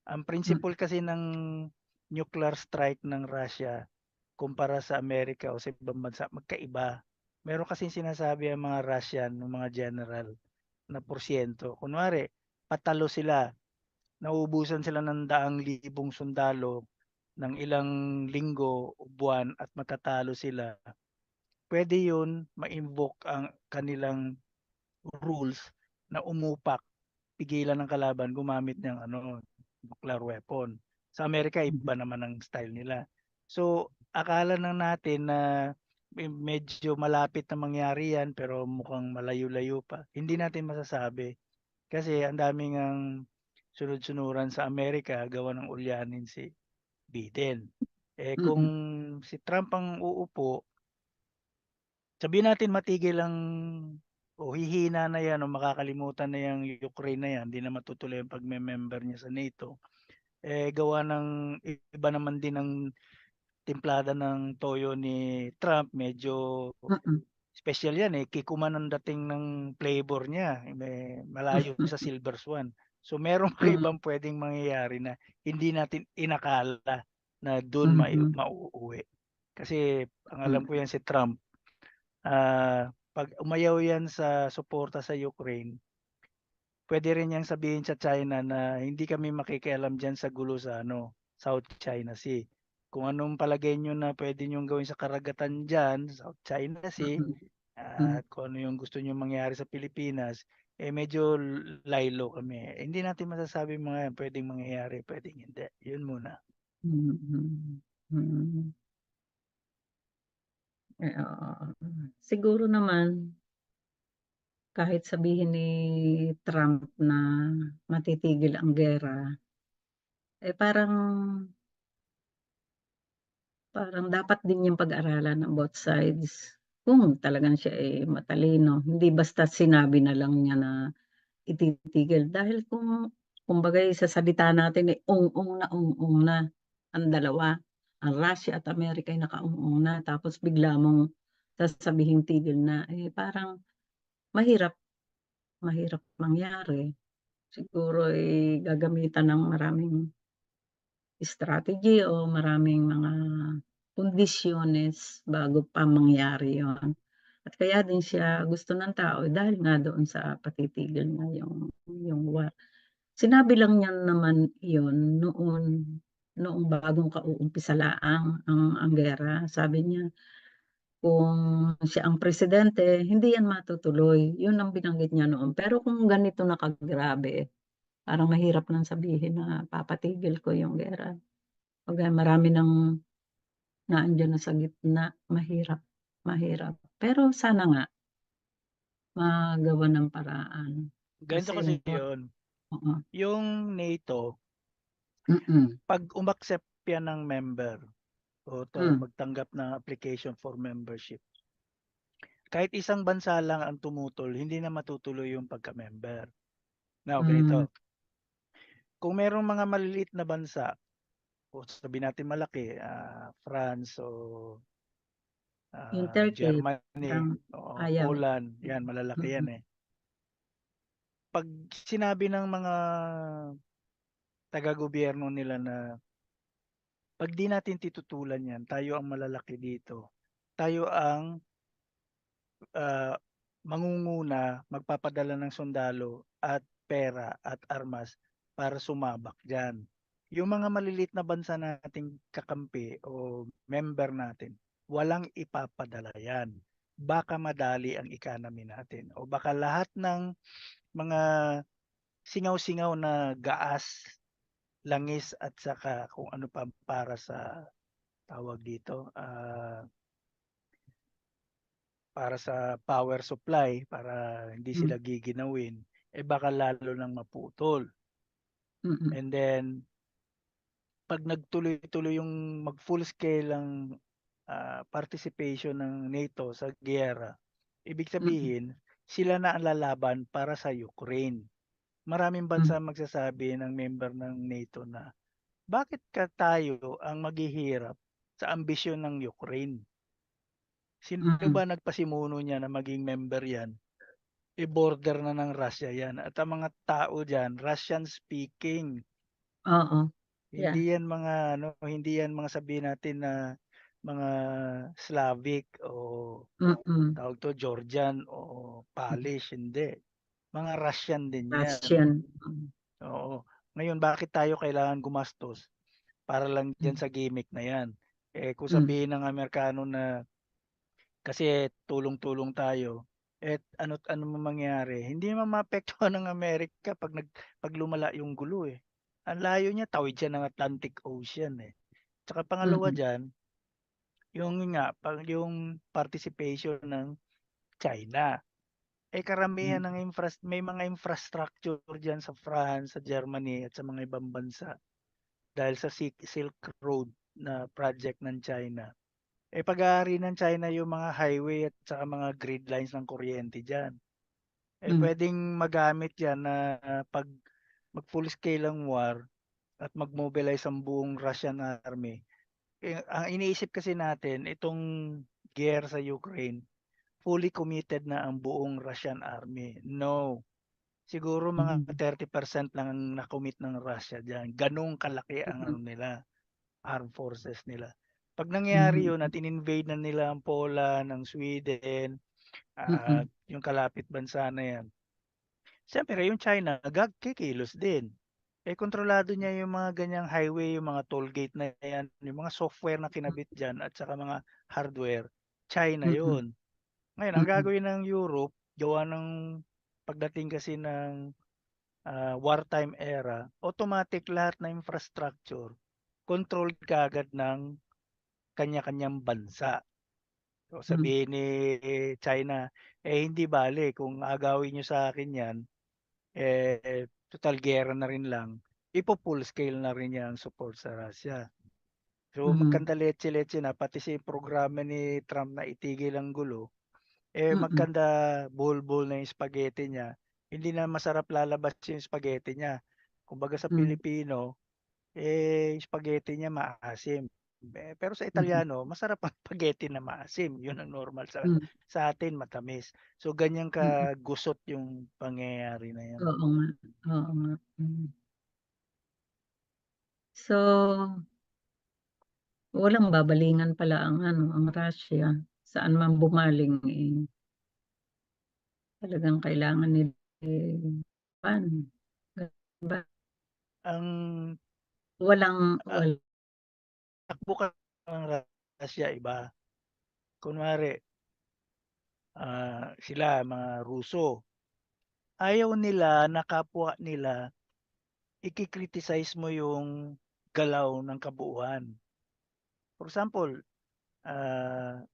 Ang mm, principle kasi ng nuclear strike ng Russia kumpara sa Amerika o sa ibang bansa, magkaiba. Meron kasing sinasabi ang mga Russian, ng mga general, na porsyento. Kunwari, patalo sila, nauubusan sila ng daang libong sundalo ng ilang linggo o buwan at matatalo sila. Pwede yun ma-invoke ang kanilang rules na umupak, pigilan ng kalaban gumamit ng nuclear weapon. Sa Amerika mm, iba naman ang style nila. So akala na natin na medyo malapit na mangyari yan pero mukhang malayo-layo pa. Hindi natin masasabi kasi ang daming ang sunod-sunuran sa Amerika gawa ng ulyanin si Biden. Kung mm, si Trump ang uupo, sabihin natin matigil ang o hihina na yan o makakalimutan na yung Ukraine na yan, hindi na matutuloy ang pagme-member niya sa NATO. Gawa ng iba naman din ang timplada ng toyo ni Trump, medyo mm, special yan kikuman ang dating ng flavor niya, malayo sa Silver Swan. So meron pa mm, ibang pwedeng mangyayari na hindi natin inakala na doon mhm, mauuwi. Kasi ang alam ko mm, yan si Trump, pag umayaw yan sa suporta sa Ukraine, pwede rin niyang sabihin sa China na hindi kami makikialam diyan sa gulo sa South China Sea. Kung anong palagay niyo na pwede niyong gawin sa karagatan diyan, South China Sea, mm, mm, at kung ano yung gusto niyong mangyari sa Pilipinas, medyo laylo kami. Hindi natin masasabi mga yan, pwedeng mangyayari, pwedeng hindi. Yun muna. mm, mm. Oo. Siguro naman kahit sabihin ni Trump na matitigil ang giyera, parang parang dapat din niyang pag-aralan ng both sides. Kung talagang siya, matalino, hindi basta sinabi na lang niya na ititigil. Dahil kung kumbaga'y sa salita natin, ung-ung na ang dalawa. Ang Russia at Amerika ay naka-ung-ung na tapos bigla mong sasabihing tigil na, parang mahirap mahirap mangyari. Siguro, gagamitan ng maraming strategy o maraming mga kondisyones bago pa mangyari yun. At kaya din siya gusto ng tao dahil nga doon sa patitigil na yung war. Sinabi lang niya naman yun noong bagong kauumpisa laang ang giyera. Sabi niya, kung siya ang presidente, hindi yan matutuloy. Yun ang binanggit niya noon. Pero kung ganito na kagrabe, Parang mahirap ng sabihin na papatigil ko yung giyera. Kumbaga marami ng naandiyan na sa gitna, mahirap, mahirap. Pero sana nga magawan ng paraan Ganito kasi kasi yun. oo, Yung NATO, mm, pag umaccept yan ng member o hmm, magtanggap ng application for membership, kahit isang bansa lang ang tumutol, hindi na matutuloy yung pagka-member. Now, hmm, ganito. Kung merong mga maliliit na bansa, o sabihin natin malaki, France o yung Turkey Germany parang o ayaw, Poland, yan malalaki yan mm, eh. Pag sinabi ng mga taga-gobyerno nila na pag di natin titutulan yan, tayo ang malalaki dito. Tayo ang ah, mangunguna, magpapadala ng sundalo at pera at armas para sumabak dyan. Yung mga maliliit na bansa nating kakampi o member natin, walang ipapadala yan. Baka madali ang economy natin o baka lahat ng mga singaw-singaw na gaas, langis at saka kung ano pa para sa tawag dito, para sa power supply para hindi hmm, sila giginawin, eh baka lalo nang maputol. mm, And then, pag nagtuloy-tuloy yung mag-full scale ang participation ng NATO sa giyera, ibig mm, sabihin, sila na ang lalaban para sa Ukraine. Maraming hmm, bansa magsasabi ng member ng NATO na, bakit ka tayo ang maghihirap sa ambisyon ng Ukraine? Sino ba mm, nagpasimuno niya na maging member yan? I-border na ng Russia yan. At ang mga tao diyan, Russian speaking. oo, yeah, Hindi yan mga ano, hindi yan mga sabihin natin na mga Slavic o mm, tawag to Georgian o Polish, hindi. Mga Russian din yan. Russian, Oo. Ngayon, bakit tayo kailangan gumastos para lang hmm, diyan sa gimmick na yan? Eh kung hmm, sabihin ng Amerikano na kasi tulong-tulong tayo. At ano't ano mangyari, hindi naman maapektuhan ng Amerika pag lumala yung gulo eh. Ang layo niya, tawid siya ng Atlantic Ocean eh. Tsaka pangalawa mm, diyan, yung nga, yung participation ng China. Eh karamihan hmm, ng may mga infrastructure diyan sa France, sa Germany at sa mga ibang bansa dahil sa Silk Road na project ng China. Eh pag-aari ng China yung mga highway at saka mga grid lines ng kuryente diyan. Eh hmm, pwedeng magamit yan na pag mag full scale ang war at mag-mobilize ang buong Russian army. Eh, ang iniisip kasi natin, itong giyera sa Ukraine, fully committed na ang buong Russian army. No. Siguro mga hmm, 30% lang ang nakomit ng Russia diyan. Ganong kalaki ang ano mm, nila, armed forces nila. Pag nangyari mhm, yun at in-invade na nila ang Poland, ang Sweden, at mm, yung kalapit bansa na yan, siyempre yung China kikilos din. Eh kontrolado niya yung mga ganyang highway, yung mga toll gate na yan, yung mga software na kinabit dyan at saka mga hardware, China mm, yun. Ngayon, ang mm, gagawin ng Europe, gawa ng pagdating kasi ng wartime era, automatic lahat na infrastructure, controlled kaagad ng kanya-kanyang bansa. So hmm, sabihin ni China, eh hindi bale kung agawin nyo sa akin yan, eh total gera na rin lang, ipo-full scale na rin niya ang support sa Russia. So mhm, magkanda letse-letse na pati si programa ni Trump na itigil ang gulo, eh mm, magkanda buhol-buhol na yung spaghetti niya. Hindi na masarap lalabas yung spaghetti niya. Kumbaga sa hmm, Pilipino, eh spaghetti niya maasim. Eh, pero sa mm, Italiano, masarap ang spaghetti na maasim. Yun ang normal hmm, sa atin matamis. So ganyan mm, kagusot yung pangyayari na yan. oo nga, oo nga, hmm. So, walang babalingan pala ang ano, ang Russia, saan man bumaling, eh, talagang kailangan nila, eh, paano, ganun ba? Ang Walang ah, takbo ka ng Russia iba. Kunwari, sila mga Ruso. Ayaw nila na kapwa nila ikikriticize mo yung galaw ng kabuuan. For example,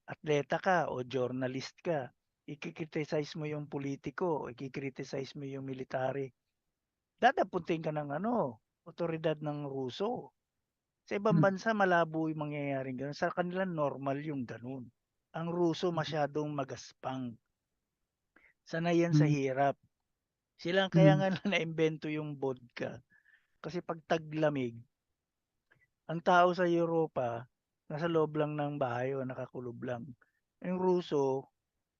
atleta ka o journalist ka, ikikriticize mo yung politiko, ikikriticize mo yung military. Dadaputin ka ng otoridad ng Ruso. Sa ibang Mm. bansa malabo yung mangyayaring gano'n. Sa kanila normal yung gano'n. Ang Ruso masyadong magaspang. Sanay yan sa Mm. hirap. Sila kaya nga naimbento yung vodka. Kasi pag taglamig, ang tao sa Europa, nasa loob lang ng bahay o nakakulob lang. Yung Ruso,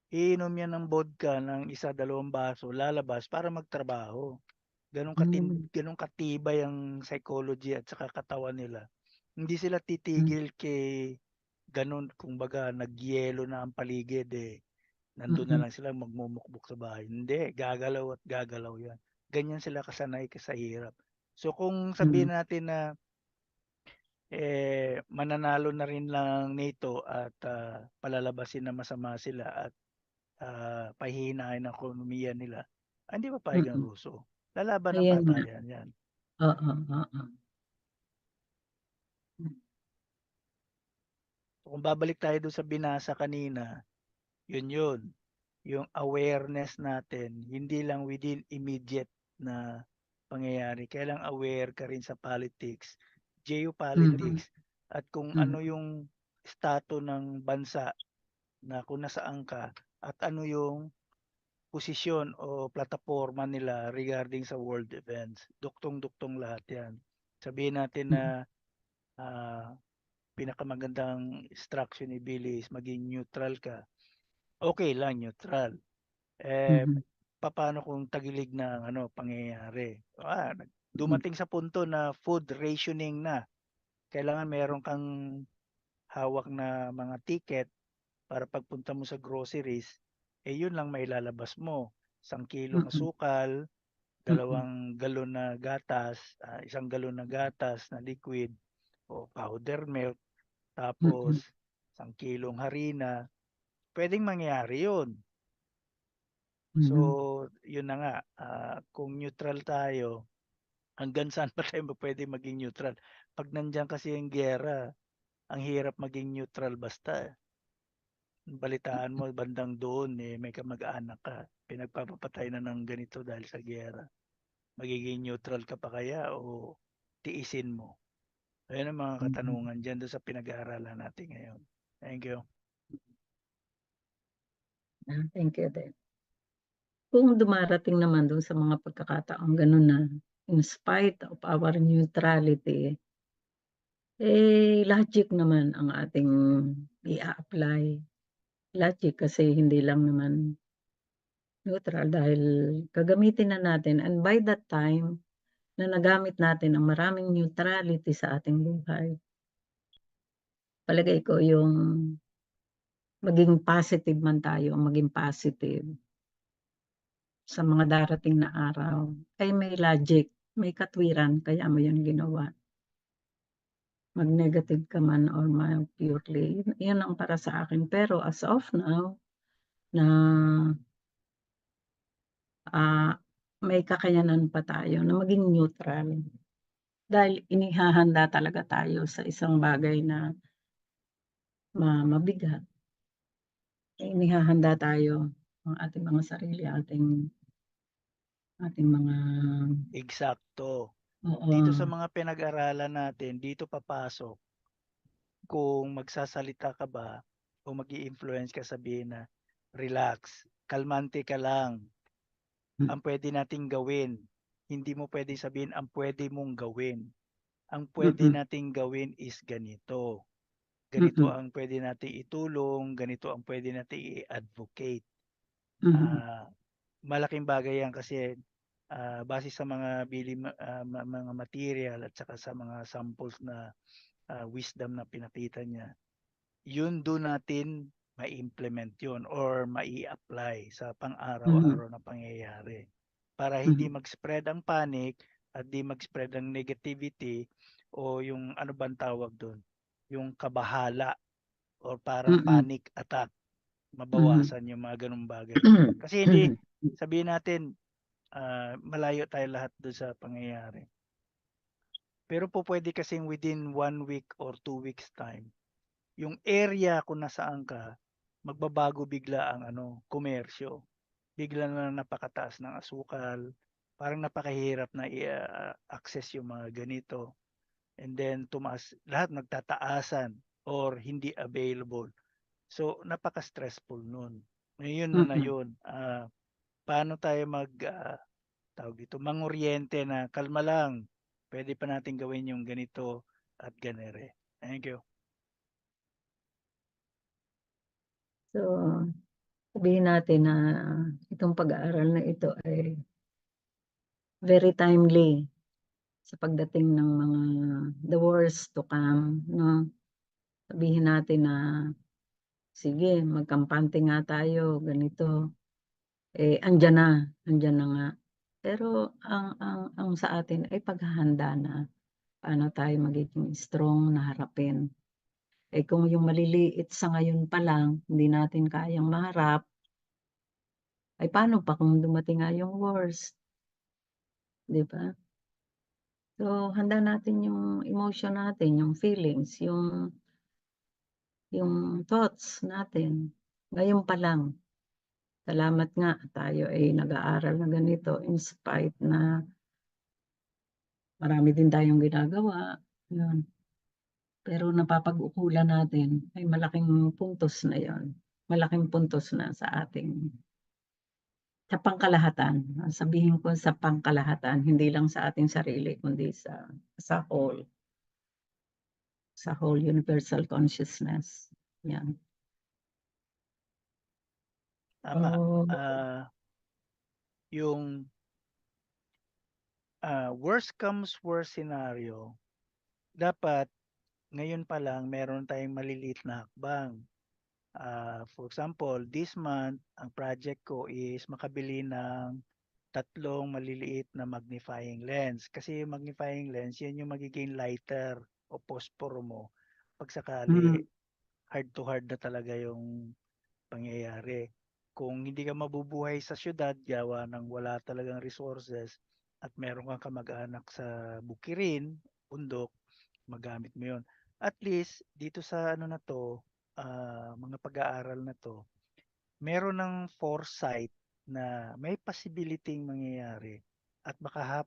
iinom yan ng vodka ng isa, dalawang baso, lalabas para magtrabaho. Mm. Ganun katibay ang psychology at saka katawan nila. Hindi sila Mm. titigil kay ganun, kumbaga nagyelo na ang paligid nandun na Mm. lang sila magmumukbok sa bahay. Hindi, gagalaw at gagalaw yan. Ganyan sila kasanay sa hirap. So kung sabihin Mm. natin na mananalo na rin lang NATO at palalabasin na masama sila at pahihinain ang ekonomiya nila, hindi papayag ang Mm. Ruso. Lalaban ng Ayan nga. patayan yan. Oo, oo. So, kung babalik tayo doon sa binasa kanina, yun. Yung awareness natin, hindi lang within immediate na pangyayari. Kailang aware ka rin sa politics, Mm. geopolitics, at kung Mm. ano yung stato ng bansa na kung nasaan ka, at ano yung posisyon o plataforma nila regarding sa world events. Duktong-duktong lahat yan. Sabihin natin na Mm. pinakamagandang instruction ni Billy is maging neutral ka. Okay lang, neutral. Mhm. Paano kung tagilig na pangyayari? Mm. Dumating sa punto na food rationing na. Kailangan meron kang hawak na mga ticket para pagpunta mo sa groceries, yun lang may lalabas mo. 1 kilong Mm. asukal, Mm. 2 galon na gatas, 1 galon na gatas na liquid o powder milk, tapos Mm. 1 kilong harina, pwedeng mangyari yun. So, Mhm. yun na nga, kung neutral tayo, hanggang saan pa tayo pwede maging neutral? Pag nandiyan kasi yung giyera, ang hirap maging neutral basta. Balitaan mo bandang doon may kamag-anak ka, pinagpapapatay na ng ganito dahil sa giyera. Magiging neutral ka pa kaya o tiisin mo? Ayan ang mga Mhm. katanungan dyan doon sa pinag-aaralan natin ngayon. Thank you. Thank you din. Kung dumarating naman dun sa mga pagkakataong gano'n na in spite of our neutrality, logic naman ang ating ia-apply. Logic kasi hindi lang naman neutral dahil gagamitin na natin and by that time na nagamit natin ang maraming neutrality sa ating buhay, palagay ko yung maging positive man tayo, maging positive sa mga darating na araw ay may logic, may katwiran kaya mo yun ginawa. Mag-negative ka man or mag-purely, yun ang para sa akin. Pero as of now na, may kakayanan pa tayo na maging neutral dahil inihahanda talaga tayo sa isang bagay na mabigat. Inihahanda tayo ang ating mga sarili, ating mga Eksakto. Dito sa oo. mga pinag-aralan natin, dito papasok kung magsasalita ka ba o mag-i-influence ka, sabihin na relax, kalmante ka lang. Ang pwede nating gawin, hindi mo pwede sabihin ang pwede mong gawin. Ang pwede Mm. nating gawin is ganito. Ganito Mm. ang pwede nating itulong, ganito ang pwede nating i-advocate. Mhm. Ah, Malaking bagay yan kasi base sa mga mga material at saka sa mga samples na wisdom na pinakita niya, yun doon natin ma-implement yun or mai-apply sa Mhm. pang-araw-araw na pangyayari para hindi Mhm. mag-spread ang panic at di mag-spread ang negativity o yung ano bang tawag doon, yung kabahala or parang Mm. panic attack, Mhm. mabawasan yung mga ganung bagay. Mhm. Kasi hindi, sabihin natin malayo tayo lahat doon sa pangyayari. Pero po pwede kasing within 1 week or 2 weeks time, yung area kung nasaan ka, magbabago bigla ang komersyo. Bigla na napakataas ng asukal, parang napakahirap na i-access yung mga ganito. And then tumaas, lahat nagtataasan or hindi available. So napaka-stressful nun. Ngayon na Mm. yun, paano tayo tawag dito, mangoryente na kalma lang, pwede pa natin gawin yung ganito at ganere. Thank you. So, sabihin natin na itong pag-aaral na ito ay very timely sa pagdating ng mga the worst to come, no? Sabihin natin na, sige, magkampante nga tayo, ganito. Andiyan na nga. Pero ang sa atin ay paghahanda na. Paano tayo magiging strong na harapin. Kung yung maliliit sa ngayon pa lang, hindi natin kayang maharap, ay paano pa kung dumating nga yung worst, 'di ba? So, handa natin yung emotion natin, yung feelings, yung thoughts natin. Ngayon pa lang. Salamat nga tayo ay nag-aaral na ganito in spite na marami din tayong ginagawa, yun. Pero napapag-ukulan natin ay malaking puntos na yon. Malaking puntos na sa ating sa pangkalahatan. Sabihin ko sa pangkalahatan, hindi lang sa ating sarili kundi sa whole universal consciousness. Yan. Tama. Oh, Yung worst comes worst scenario, dapat ngayon pa lang meron tayong maliliit na hakbang. For example, this month, ang project ko is makabili ng 3 maliliit na magnifying lens. Kasi yung magnifying lens, yan yung magiging lighter o posporo mo pag sakali mm, hard to hard na talaga yung pangyayari. Kung hindi ka mabubuhay sa syudad, gawa ng wala talagang resources at meron kang kamag-anak sa bukirin, bundok, magamit mo yon. At least, dito sa na to, mga pag-aaral na to, meron ng foresight na may possibility mangyayari at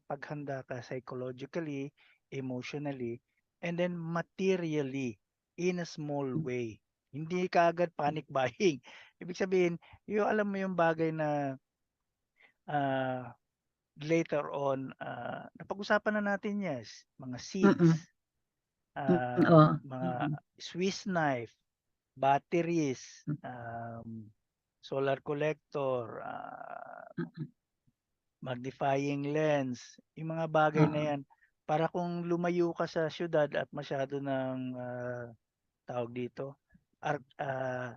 paghanda ka psychologically, emotionally, and then materially in a small way. Hindi ka agad panic buying. Ibig sabihin, yung alam mo yung bagay na ah, later on, napag-usapan na natin yes, mga seeds, mm, oh, mga Swiss knife, batteries, solar collector, mm, magnifying lens, yung mga bagay na oo, yan, para kung lumayo ka sa syudad at masyado ng tawag dito, ar- ah,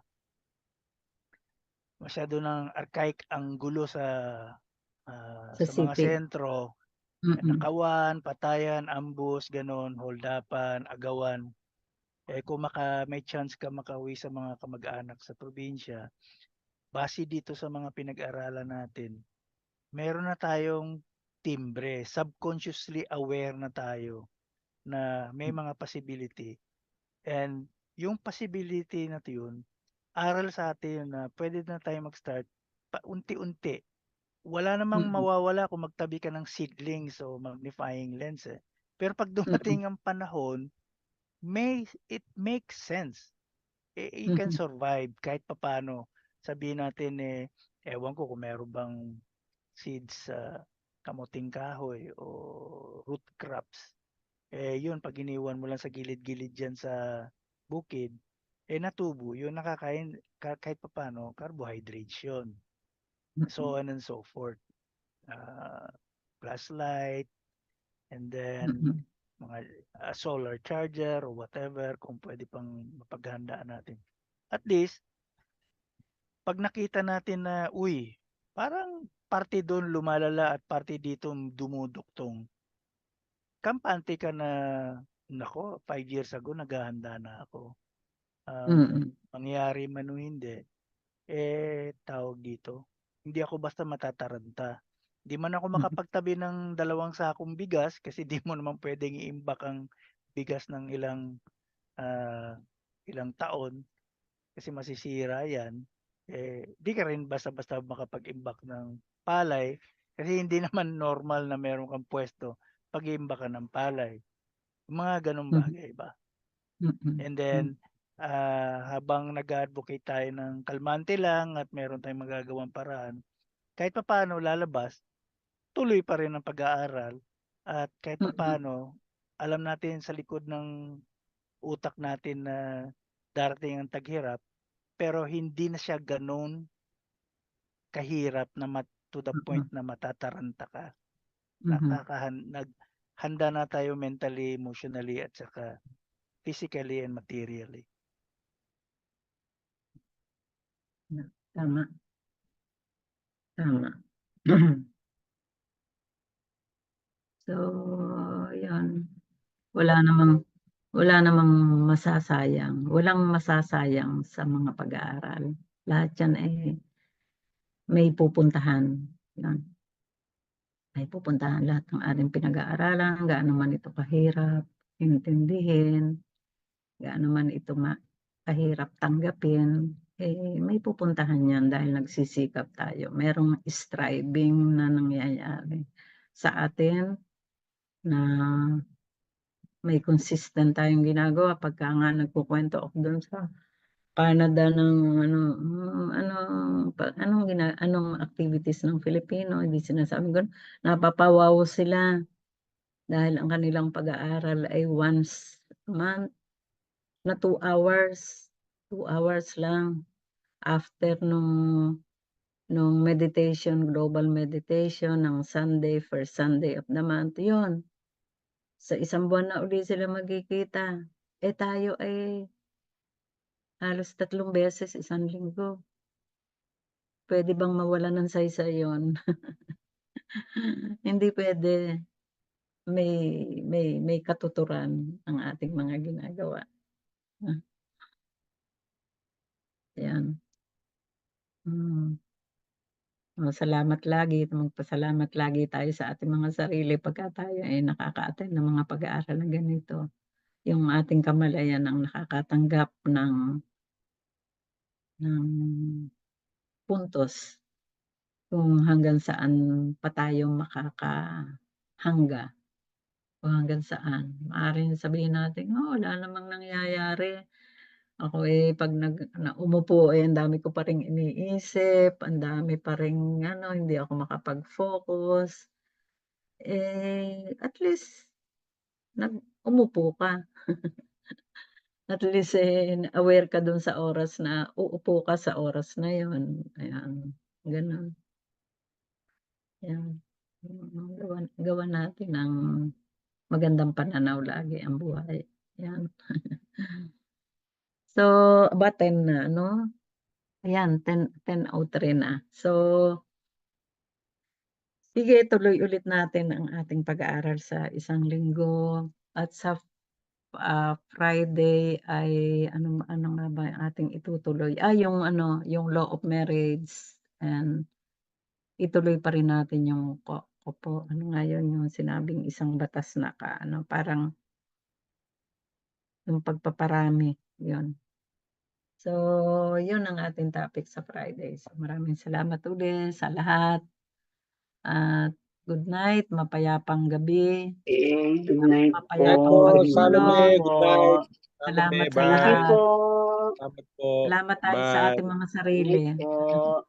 masyado ng archaic ang gulo sa sa mga city. sentro, Mm, nakawan, patayan, ambus, ganon, holdapan, agawan. Kung may chance ka makauwi sa mga kamag-anak sa probinsya, base dito sa mga pinag-aralan natin, meron na tayong timbre, subconsciously aware na tayo na may mga possibility. And yung possibility na yun, aral sa atin na pwede na tayo mag-start paunti-unti. Wala namang mm, mawawala kung magtabi ka ng seedlings o magnifying lens eh. Pero pag mm, dumating ang panahon, it makes sense. You can mhm, survive kahit papano. Sabihin natin ewan ko kung meron bang seeds sa kamuting kahoy o root crops. Yun, pag iniwan mo lang sa gilid-gilid dyan sa bukid, natubo. Yun, nakakain kahit papano, carbohydrates yun. mm, So on and so forth. Uh, Flashlight, and then mm, mga solar charger or whatever kung pwede pang mapaghandaan natin. At least, pag nakita natin na, uy, parang parte doon lumalala at parte dito dumuduktong, kampante ka na, nako, 5 years ago naghahanda na ako. mm, Mangyari man o hindi, tawag dito, hindi ako basta matataranta. Di man ako makapagtabi ng 2 sakong bigas kasi di mo naman pwedeng iimbak ang bigas ng ilang taon kasi masisira yan. Di ka rin basta-basta makapag-imbak ng palay kasi hindi naman normal na meron kang pwesto pag-iimbak ka ng palay. Yung mga ganong bagay ba? And then, habang nag-advocate tayo ng kalmante lang at meron tayong magagawang paraan, kahit papaano lalabas, tuloy pa rin ang pag-aaral at kahit papaano, alam natin sa likod ng utak natin na darating ang taghirap, pero hindi na siya ganun kahirap na to the point na matataranta ka. Handa na tayo mentally, emotionally, at saka physically and materially. Tama. Tama. So, yun. Wala namang masasayang. Walang masasayang sa mga pag-aaral. Lahat yan may pupuntahan. Yan. May pupuntahan lahat ng ating pinag-aaralan, gaano man ito kahirap intindihin, gaano man ito kahirap tanggapin, may pupuntahan yan dahil nagsisikap tayo. Merong striving na nangyayari sa atin na may consistent tayong ginagawa. Pagka nga nagkukwento ako doon sa Canada ng anong activities ng Filipino, hindi sinasabi ko, napapawaw sila dahil ang kanilang pag-aaral ay once a month na 2 hours. 2 hours lang after nung meditation, global meditation ng Sunday, first Sunday of the month. Yun. Sa isang buwan na uli sila magkikita. Tayo ay halos 3 beses isang linggo. Pwede bang mawala ng saysay yun? Hindi pwede. May katuturan ang ating mga ginagawa. Yan. Salamat lagi, magpasalamat lagi tayo sa ating mga sarili pagka tayo ay nakaka-attend ng mga pag-aaral na ganito. Yung ating kamalayan ang nakakatanggap ng puntos kung hanggang saan pa tayo makakahangga o hanggang saan. Maaaring sabihin natin, wala namang nangyayari. Ako pag umupo ang dami ko pa ring iniisip, ang dami pa ring hindi ako makapag-focus. At least umupo ka. At least aware ka dun sa oras na uupo ka sa oras na yun. Ayan, gano'n. Yan. Gawan natin ng magandang pananaw lagi ang buhay. Yan. So, about 10 na, no? Ayan, 10:03 na. So, sige, tuloy ulit natin ang ating pag-aaral sa isang linggo. At sa Friday ay ano nga ba ang ating itutuloy? Yung law of marriage, and ituloy pa rin natin yung ano nga yun, yung sinabing isang batas na parang yung pagpaparami, yun. So, yun ang ating topic sa Friday. So, maraming salamat ulit sa lahat. At good night, mapayapang gabi, Good night po. mapayapang Salome, pagtulog. good night. Salamat sa Bye. Thank you lahat. po. Salamat po. Salamat tayo sa Bye. ating mga Good sarili. night po.